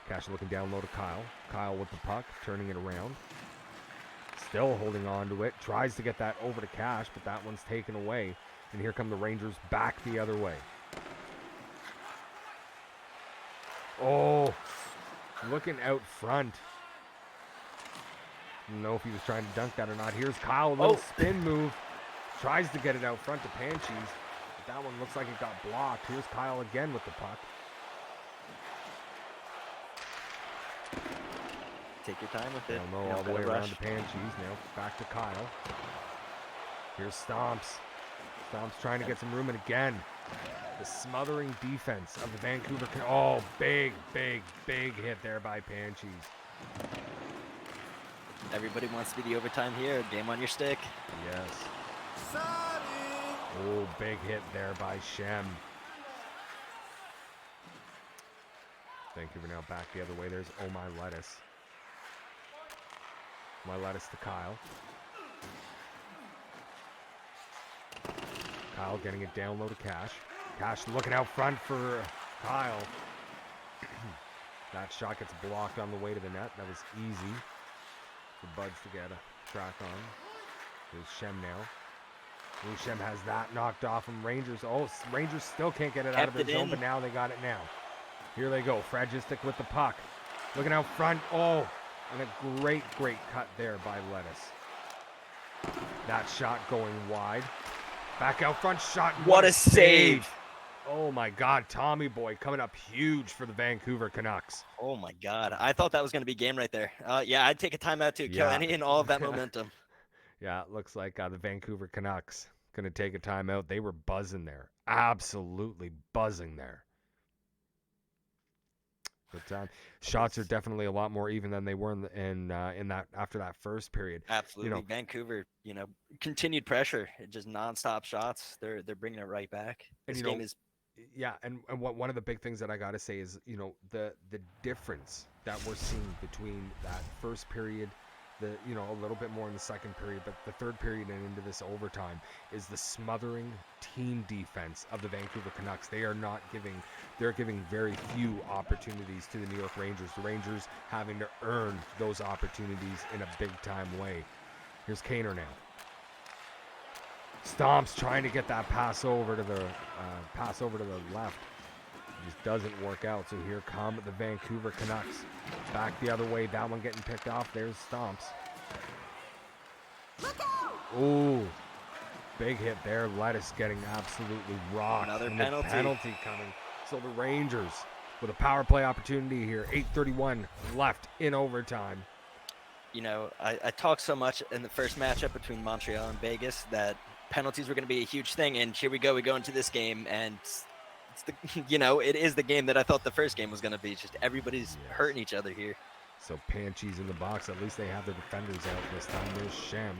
[SPEAKER 2] Cash looking down low to Kyle. Kyle with the puck, turning it around. Still holding on to it. Tries to get that over to Cash, but that one's taken away. And here come the Rangers back the other way. Oh, looking out front. I don't know if he was trying to dunk that or not. Here's Kyle, a little spin move. Tries to get it out front to Panchis. But that one looks like it got blocked. Here's Kyle again with the puck.
[SPEAKER 3] Take your time with it.
[SPEAKER 2] All the way around to Panchis. Now back to Kyle. Here's Stomps. Stomps trying to get some room, and again, the smothering defense of the Vancouver. Big hit there by Panchis.
[SPEAKER 3] Everybody wants to be the overtime here. Game on your stick.
[SPEAKER 2] Yes. Oh, big hit there by Shem. Vancouver now back the other way. There's My Lettuce. My Lettuce to Kyle. Kyle getting it down low to Cash. Cash looking out front for Kyle. That shot gets blocked on the way to the net. That was easy for Buds to get a track on. There's Shem now. Ooh, Shem has that knocked off from Rangers. Rangers still can't get it out of their zone, but now they got it now. Here they go. Fragistic with the puck. Looking out front. And a great cut there by Lettuce. That shot going wide. Back out front shot.
[SPEAKER 3] What a save.
[SPEAKER 2] Oh my God, Tommy Boy coming up huge for the Vancouver Canucks.
[SPEAKER 3] Oh my God, I thought that was going to be game right there. Yeah, I'd take a timeout too. Kill any and all of that momentum.
[SPEAKER 2] Yeah, it looks like the Vancouver Canucks going to take a timeout. They were buzzing there. Absolutely buzzing there. But shots are definitely a lot more even than they were in that after that first period.
[SPEAKER 3] Absolutely, Vancouver. Continued pressure, just nonstop shots. They're bringing it right back. This game is.
[SPEAKER 2] Yeah, and one of the big things that I got to say is the difference that we're seeing between that first period a little bit more in the second period, but the third period and into this overtime is the smothering team defense of the Vancouver Canucks. They're giving very few opportunities to the New York Rangers. The Rangers having to earn those opportunities in a big-time way. Here's Kaner now. Stomps trying to get that pass over to the left. It just doesn't work out. So here come the Vancouver Canucks. Back the other way. That one getting picked off. There's Stomps.
[SPEAKER 4] Look out!
[SPEAKER 2] Ooh, big hit there. Lettuce getting absolutely rocked.
[SPEAKER 3] Another
[SPEAKER 2] And
[SPEAKER 3] penalty.
[SPEAKER 2] the penalty coming. So the Rangers with a power play opportunity here. 8:31 left in overtime.
[SPEAKER 3] I talked so much in the first matchup between Montreal and Vegas that penalties were going to be a huge thing, and here we go into this game, and it is the game that I thought the first game was going to be. Just everybody's hurting each other here.
[SPEAKER 2] So Panchies in the box. At least they have their defenders out this time. There's Shem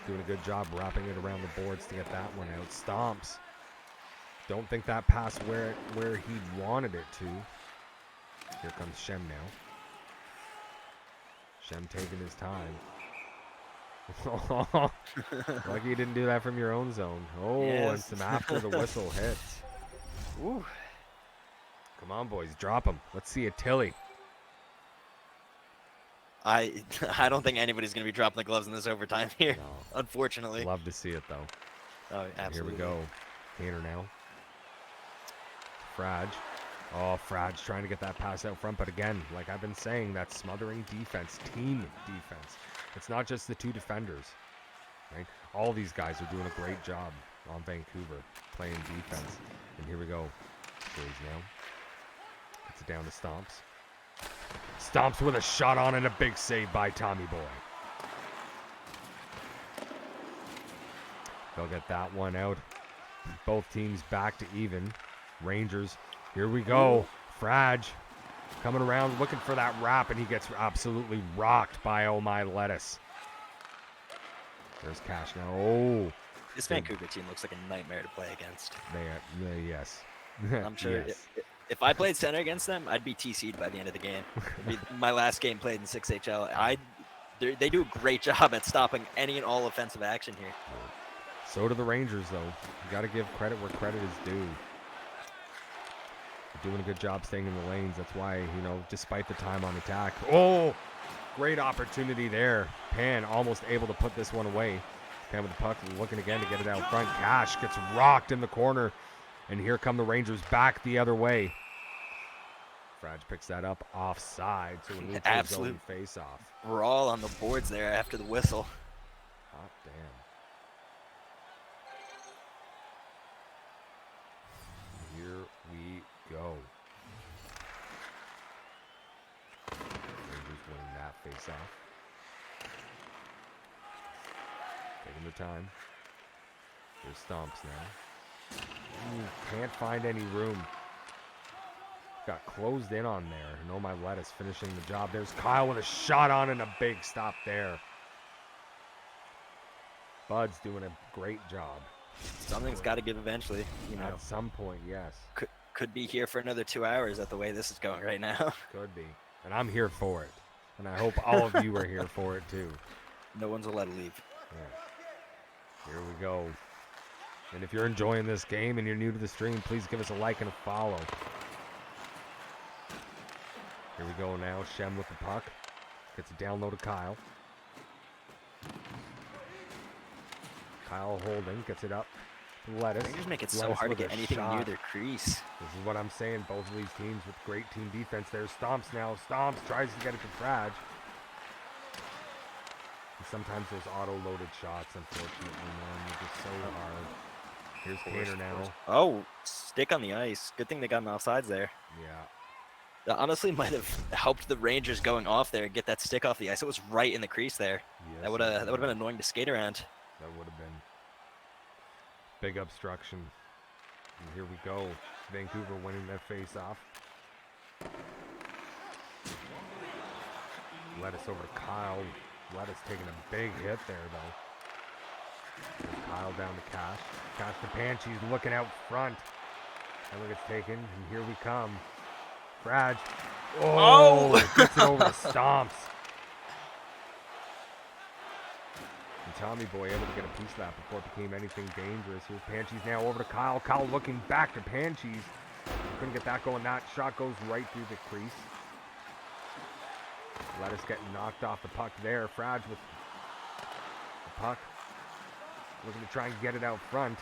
[SPEAKER 2] doing a good job wrapping it around the boards to get that one out. Stomps. Don't think that pass where he wanted it to. Here comes Shem now. Shem taking his time. Lucky you didn't do that from your own zone. Oh,
[SPEAKER 3] Yes.
[SPEAKER 2] and some after the whistle hits.
[SPEAKER 3] Ooh.
[SPEAKER 2] Come on, boys, drop them. Let's see a Tilly.
[SPEAKER 3] I don't think anybody's going to be dropping the gloves in this overtime here,
[SPEAKER 2] No.
[SPEAKER 3] unfortunately.
[SPEAKER 2] Love to see it, though.
[SPEAKER 3] Oh, absolutely.
[SPEAKER 2] Here we go. Kaner now. Frage. Oh, Frage trying to get that pass out front. But again, like I've been saying, that smothering defense, team defense. It's not just the two defenders, right? All these guys are doing a great job on Vancouver playing defense. And here we go. Shays now. Gets it down to Stomps. Stomps with a shot on and a big save by Tommy Boy. They'll get that one out. Both teams back to even. Rangers, here we go. Frage coming around looking for that wrap, and he gets absolutely rocked by Oh My Lettuce. There's Cash now. Oh.
[SPEAKER 3] This Vancouver team looks like a nightmare to play against.
[SPEAKER 2] Yes.
[SPEAKER 3] I'm sure
[SPEAKER 2] Yes.
[SPEAKER 3] if I played center against them, I'd be TC'd by the end of the game. It'd be my last game played in 6HL. They do a great job at stopping any and all offensive action here.
[SPEAKER 2] So do the Rangers, though. You got to give credit where credit is due. They're doing a good job staying in the lanes. That's why, despite the time on attack. Oh, great opportunity there. Pan almost able to put this one away. Pan with the puck, looking again to get it out front. Cash gets rocked in the corner. And here come the Rangers back the other way. Frage picks that up offside. So a neutral
[SPEAKER 3] Absolute
[SPEAKER 2] zone face-off.
[SPEAKER 3] We're all on the boards there after the whistle.
[SPEAKER 2] Hot damn. Here we go. Rangers winning that face-off. Taking the time. There's Stomps now. Ooh, can't find any room. Got closed in on there. No, my Lettuce finishing the job. There's Kyle with a shot on and a big stop there. Bud's doing a great job.
[SPEAKER 3] Something's got to give eventually.
[SPEAKER 2] At some point, yes.
[SPEAKER 3] Could be here for another 2 hours at the way this is going right now.
[SPEAKER 2] Could be. And I'm here for it. And I hope all of you are here for it too.
[SPEAKER 3] No one's allowed to leave.
[SPEAKER 2] Yeah. Here we go. And if you're enjoying this game and you're new to the stream, please give us a like and a follow. Here we go now. Shem with the puck. Gets it down low to Kyle. Kyle holding. Gets it up. Lettuce.
[SPEAKER 3] Rangers make it so
[SPEAKER 2] Lettuce
[SPEAKER 3] hard to
[SPEAKER 2] with
[SPEAKER 3] get
[SPEAKER 2] a
[SPEAKER 3] anything
[SPEAKER 2] shot.
[SPEAKER 3] near their crease.
[SPEAKER 2] This is what I'm saying. Both of these teams with great team defense. There's Stomps now. Stomps tries to get it to Frage. And sometimes those auto-loaded shots, unfortunately, man, they're just so hard. Here's Kaner now.
[SPEAKER 3] Oh, stick on the ice. Good thing they got an offsides there.
[SPEAKER 2] Yeah.
[SPEAKER 3] That honestly might have helped the Rangers going off there and get that stick off the ice. It was right in the crease there.
[SPEAKER 2] Yes,
[SPEAKER 3] That would have been annoying to skate around.
[SPEAKER 2] That would have been big obstruction. And here we go. Vancouver winning that face-off. Lettuce over to Kyle. Lettuce taking a big hit there, though. There's Kyle down to Cash. Cash to Panchies looking out front. And look, it's taken. And here we come. Frage. Oh! Gets it over to Stomps. And Tommy Boy able to get a piece of that before it became anything dangerous. Here's Panchis now over to Kyle. Kyle looking back to Panchis. Couldn't get that going. That shot goes right through the crease. Lettuce getting knocked off the puck there. Frage with the puck. Looking to try and get it out front.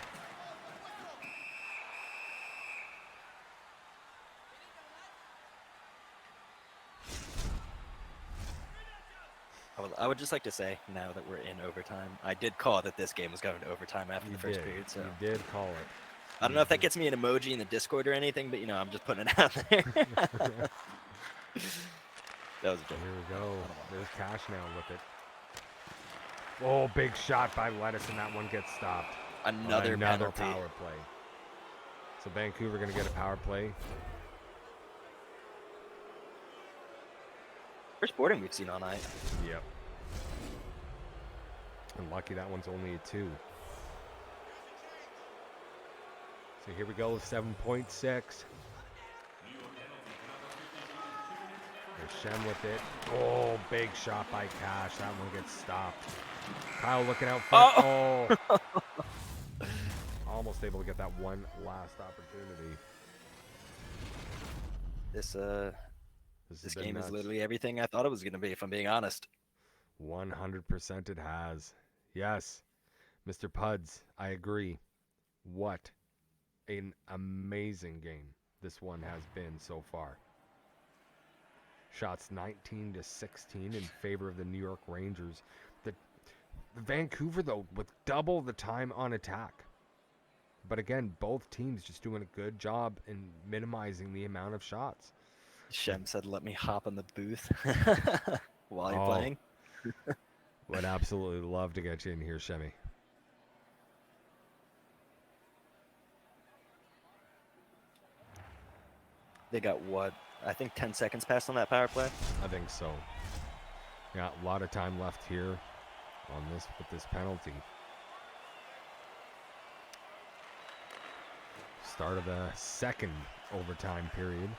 [SPEAKER 3] I would just like to say, now that we're in overtime, I did call that this game was going to overtime after the first period. So
[SPEAKER 2] You did call it.
[SPEAKER 3] I don't know if that gets me an emoji in the Discord or anything, but I'm just putting it out there. That was a joke.
[SPEAKER 2] Here we go. There's Cash now with it. Oh, big shot by Lettuce, and that one gets stopped.
[SPEAKER 3] Another penalty.
[SPEAKER 2] Power play. So Vancouver going to get a power play.
[SPEAKER 3] First boarding we've seen all night.
[SPEAKER 2] Yep. And lucky that one's only a 2. So here we go with 7.6. There's Shem with it. Oh, big shot by Cash. That one gets stopped. Kyle looking out front. Oh. Almost able to get that one last opportunity.
[SPEAKER 3] This game is literally everything I thought it was going to be, if I'm being honest.
[SPEAKER 2] 100% it has. Yes. Mr. Puds, I agree. What an amazing game this one has been so far. Shots 19-16 in favor of the New York Rangers. The Vancouver, though, with double the time on attack. But again, both teams just doing a good job in minimizing the amount of shots.
[SPEAKER 3] Shem said, let me hop in the booth while you're playing.
[SPEAKER 2] Would absolutely love to get you in here, Shemmy.
[SPEAKER 3] They got what? I think 10 seconds passed on that power play.
[SPEAKER 2] I think so. Yeah, a lot of time left here on this with this penalty. Start of the second overtime period.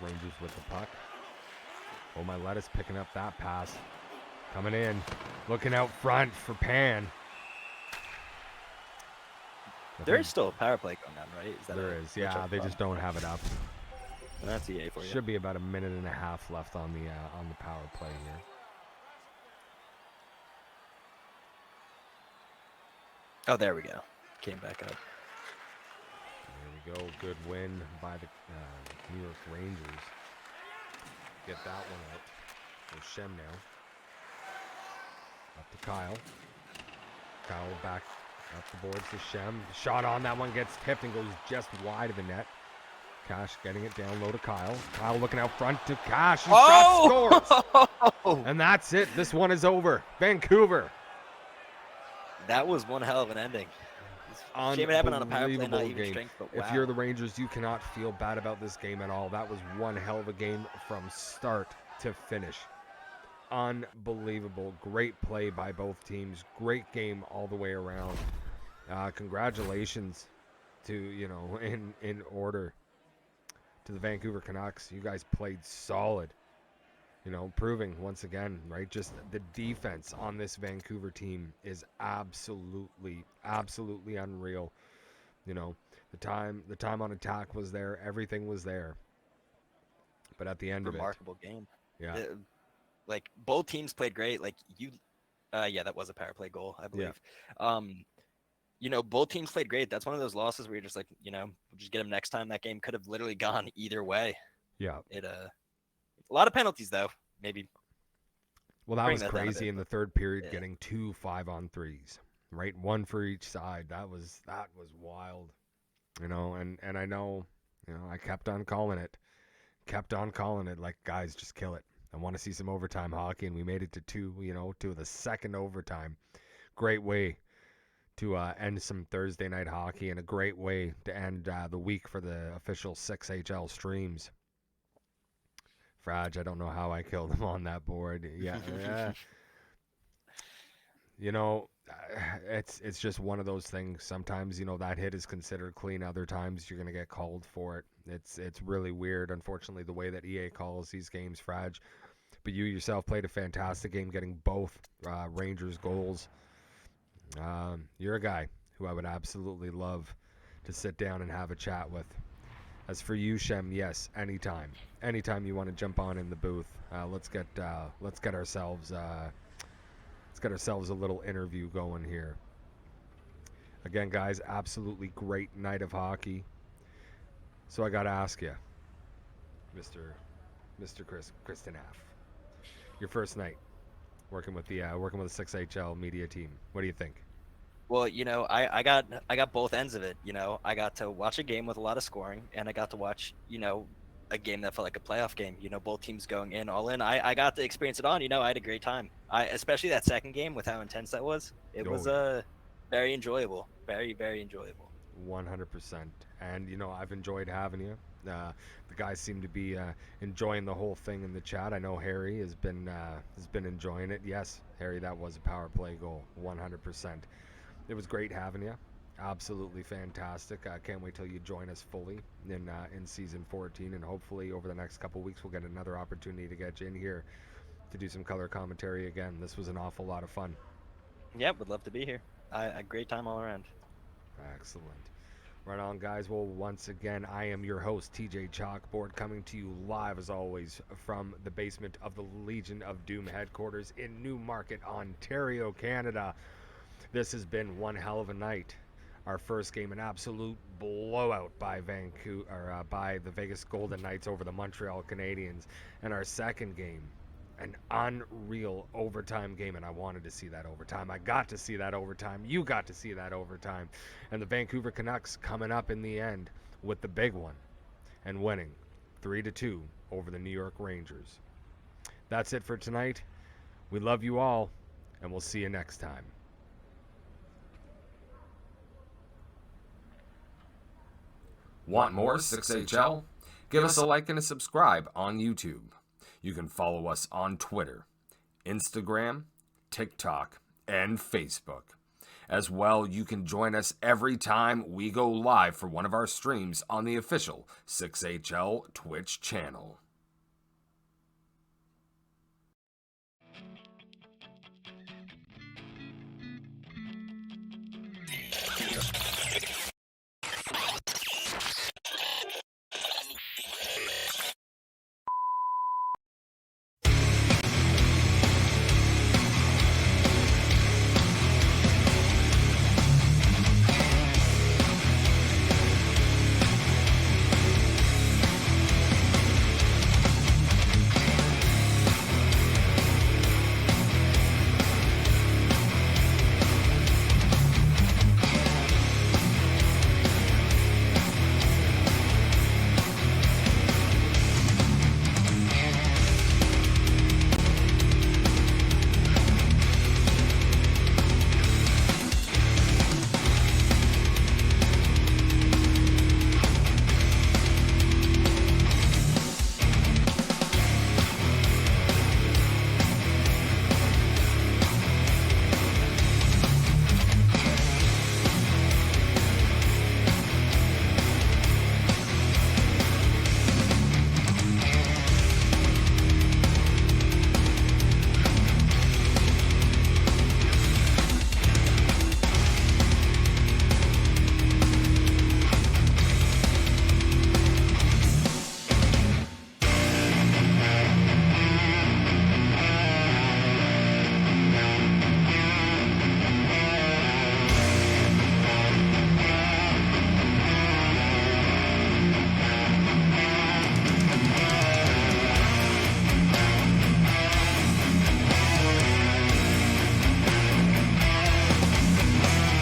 [SPEAKER 2] Rangers with the puck. Oh, my Lettuce picking up that pass. Coming in. Looking out front for Pan.
[SPEAKER 3] There is still a power play going on, right?
[SPEAKER 2] There is, yeah. They just don't have it up.
[SPEAKER 3] And that's EA for you.
[SPEAKER 2] Should be about a minute and a half left on the power play here.
[SPEAKER 3] Oh, there we go. Came back up.
[SPEAKER 2] There we go. Good win by the New York Rangers. Get that one out. There's Shem now. Up to Kyle. Kyle back up the boards to Shem. Shot on. That one gets tipped and goes just wide of the net. Cash getting it down low to Kyle. Kyle looking out front to Cash. And shot scores. And that's it. This one is over. Vancouver.
[SPEAKER 3] That was one hell of an ending. Shame it happened on a power play, not even strength, but wow.
[SPEAKER 2] If you're the Rangers, you cannot feel bad about this game at all. That was one hell of a game from start to finish. Unbelievable. Great play by both teams. Great game all the way around. Congratulations to, in order to the Vancouver Canucks. You guys played solid. Proving once again, right? Just the defense on this Vancouver team is absolutely unreal. The time on attack was there. Everything was there. But at the end of it,
[SPEAKER 3] remarkable game.
[SPEAKER 2] Yeah.
[SPEAKER 3] Like both teams played great. Like yeah, that was a power play goal, I believe. Yeah. Both teams played great. That's one of those losses where you're just like, we'll just get them next time. That game could have literally gone either way.
[SPEAKER 2] Yeah.
[SPEAKER 3] A lot of penalties, though. Maybe.
[SPEAKER 2] Well, that was crazy in the third period, getting 2 5-on-3s, right? One for each side. That was wild, and I know, I kept on calling it, like, guys, just kill it. I want to see some overtime hockey, and we made it to 2, to the second overtime. Great way to end some Thursday night hockey, and a great way to end the week for the official 6HL streams. Frage, I don't know how I killed him on that board. Yeah. It's just one of those things. Sometimes, that hit is considered clean. Other times you're going to get called for it. It's really weird, unfortunately, the way that EA calls these games, Frage. But you yourself played a fantastic game, getting both Rangers goals. You're a guy who I would absolutely love to sit down and have a chat with. As for you, Shem, yes, anytime. Anytime you want to jump on in the booth, let's get ourselves a little interview going here. Again, guys, absolutely great night of hockey. So I got to ask you, Mr. Kriestinaf, your first night working with the 6HL media team. What do you think?
[SPEAKER 3] Well, I got both ends of it. I got to watch a game with a lot of scoring, and I got to watch, a game that felt like a playoff game. Both teams going in all in. I got to experience it on. I had a great time. Especially that second game with how intense that was. It was very enjoyable. Very, very enjoyable.
[SPEAKER 2] 100%. And I've enjoyed having you. The guys seem to be enjoying the whole thing in the chat. I know Harry has been enjoying it. Yes, Harry, that was a power play goal. 100%. It was great having you. Absolutely fantastic. I can't wait till you join us fully in season 14, and hopefully over the next couple weeks we'll get another opportunity to get you in here to do some color commentary again. This was an awful lot of fun.
[SPEAKER 3] Yeah, would love to be here. A great time all around.
[SPEAKER 2] Excellent. Right on, guys. Well, once again, I am your host, TJ Chalkboard, coming to you live, as always, from the basement of the Legion of Doom headquarters in Newmarket, Ontario, Canada. This has been one hell of a night. Our first game, an absolute blowout by by the Vegas Golden Knights over the Montreal Canadiens. And our second game, an unreal overtime game, and I wanted to see that overtime. I got to see that overtime. You got to see that overtime. And the Vancouver Canucks coming up in the end with the big one and winning 3-2 over the New York Rangers. That's it for tonight. We love you all, and we'll see you next time.
[SPEAKER 1] Want more 6HL? Give us a like and a subscribe on YouTube. You can follow us on Twitter, Instagram, TikTok, and Facebook. As well, you can join us every time we go live for one of our streams on the official 6HL Twitch channel.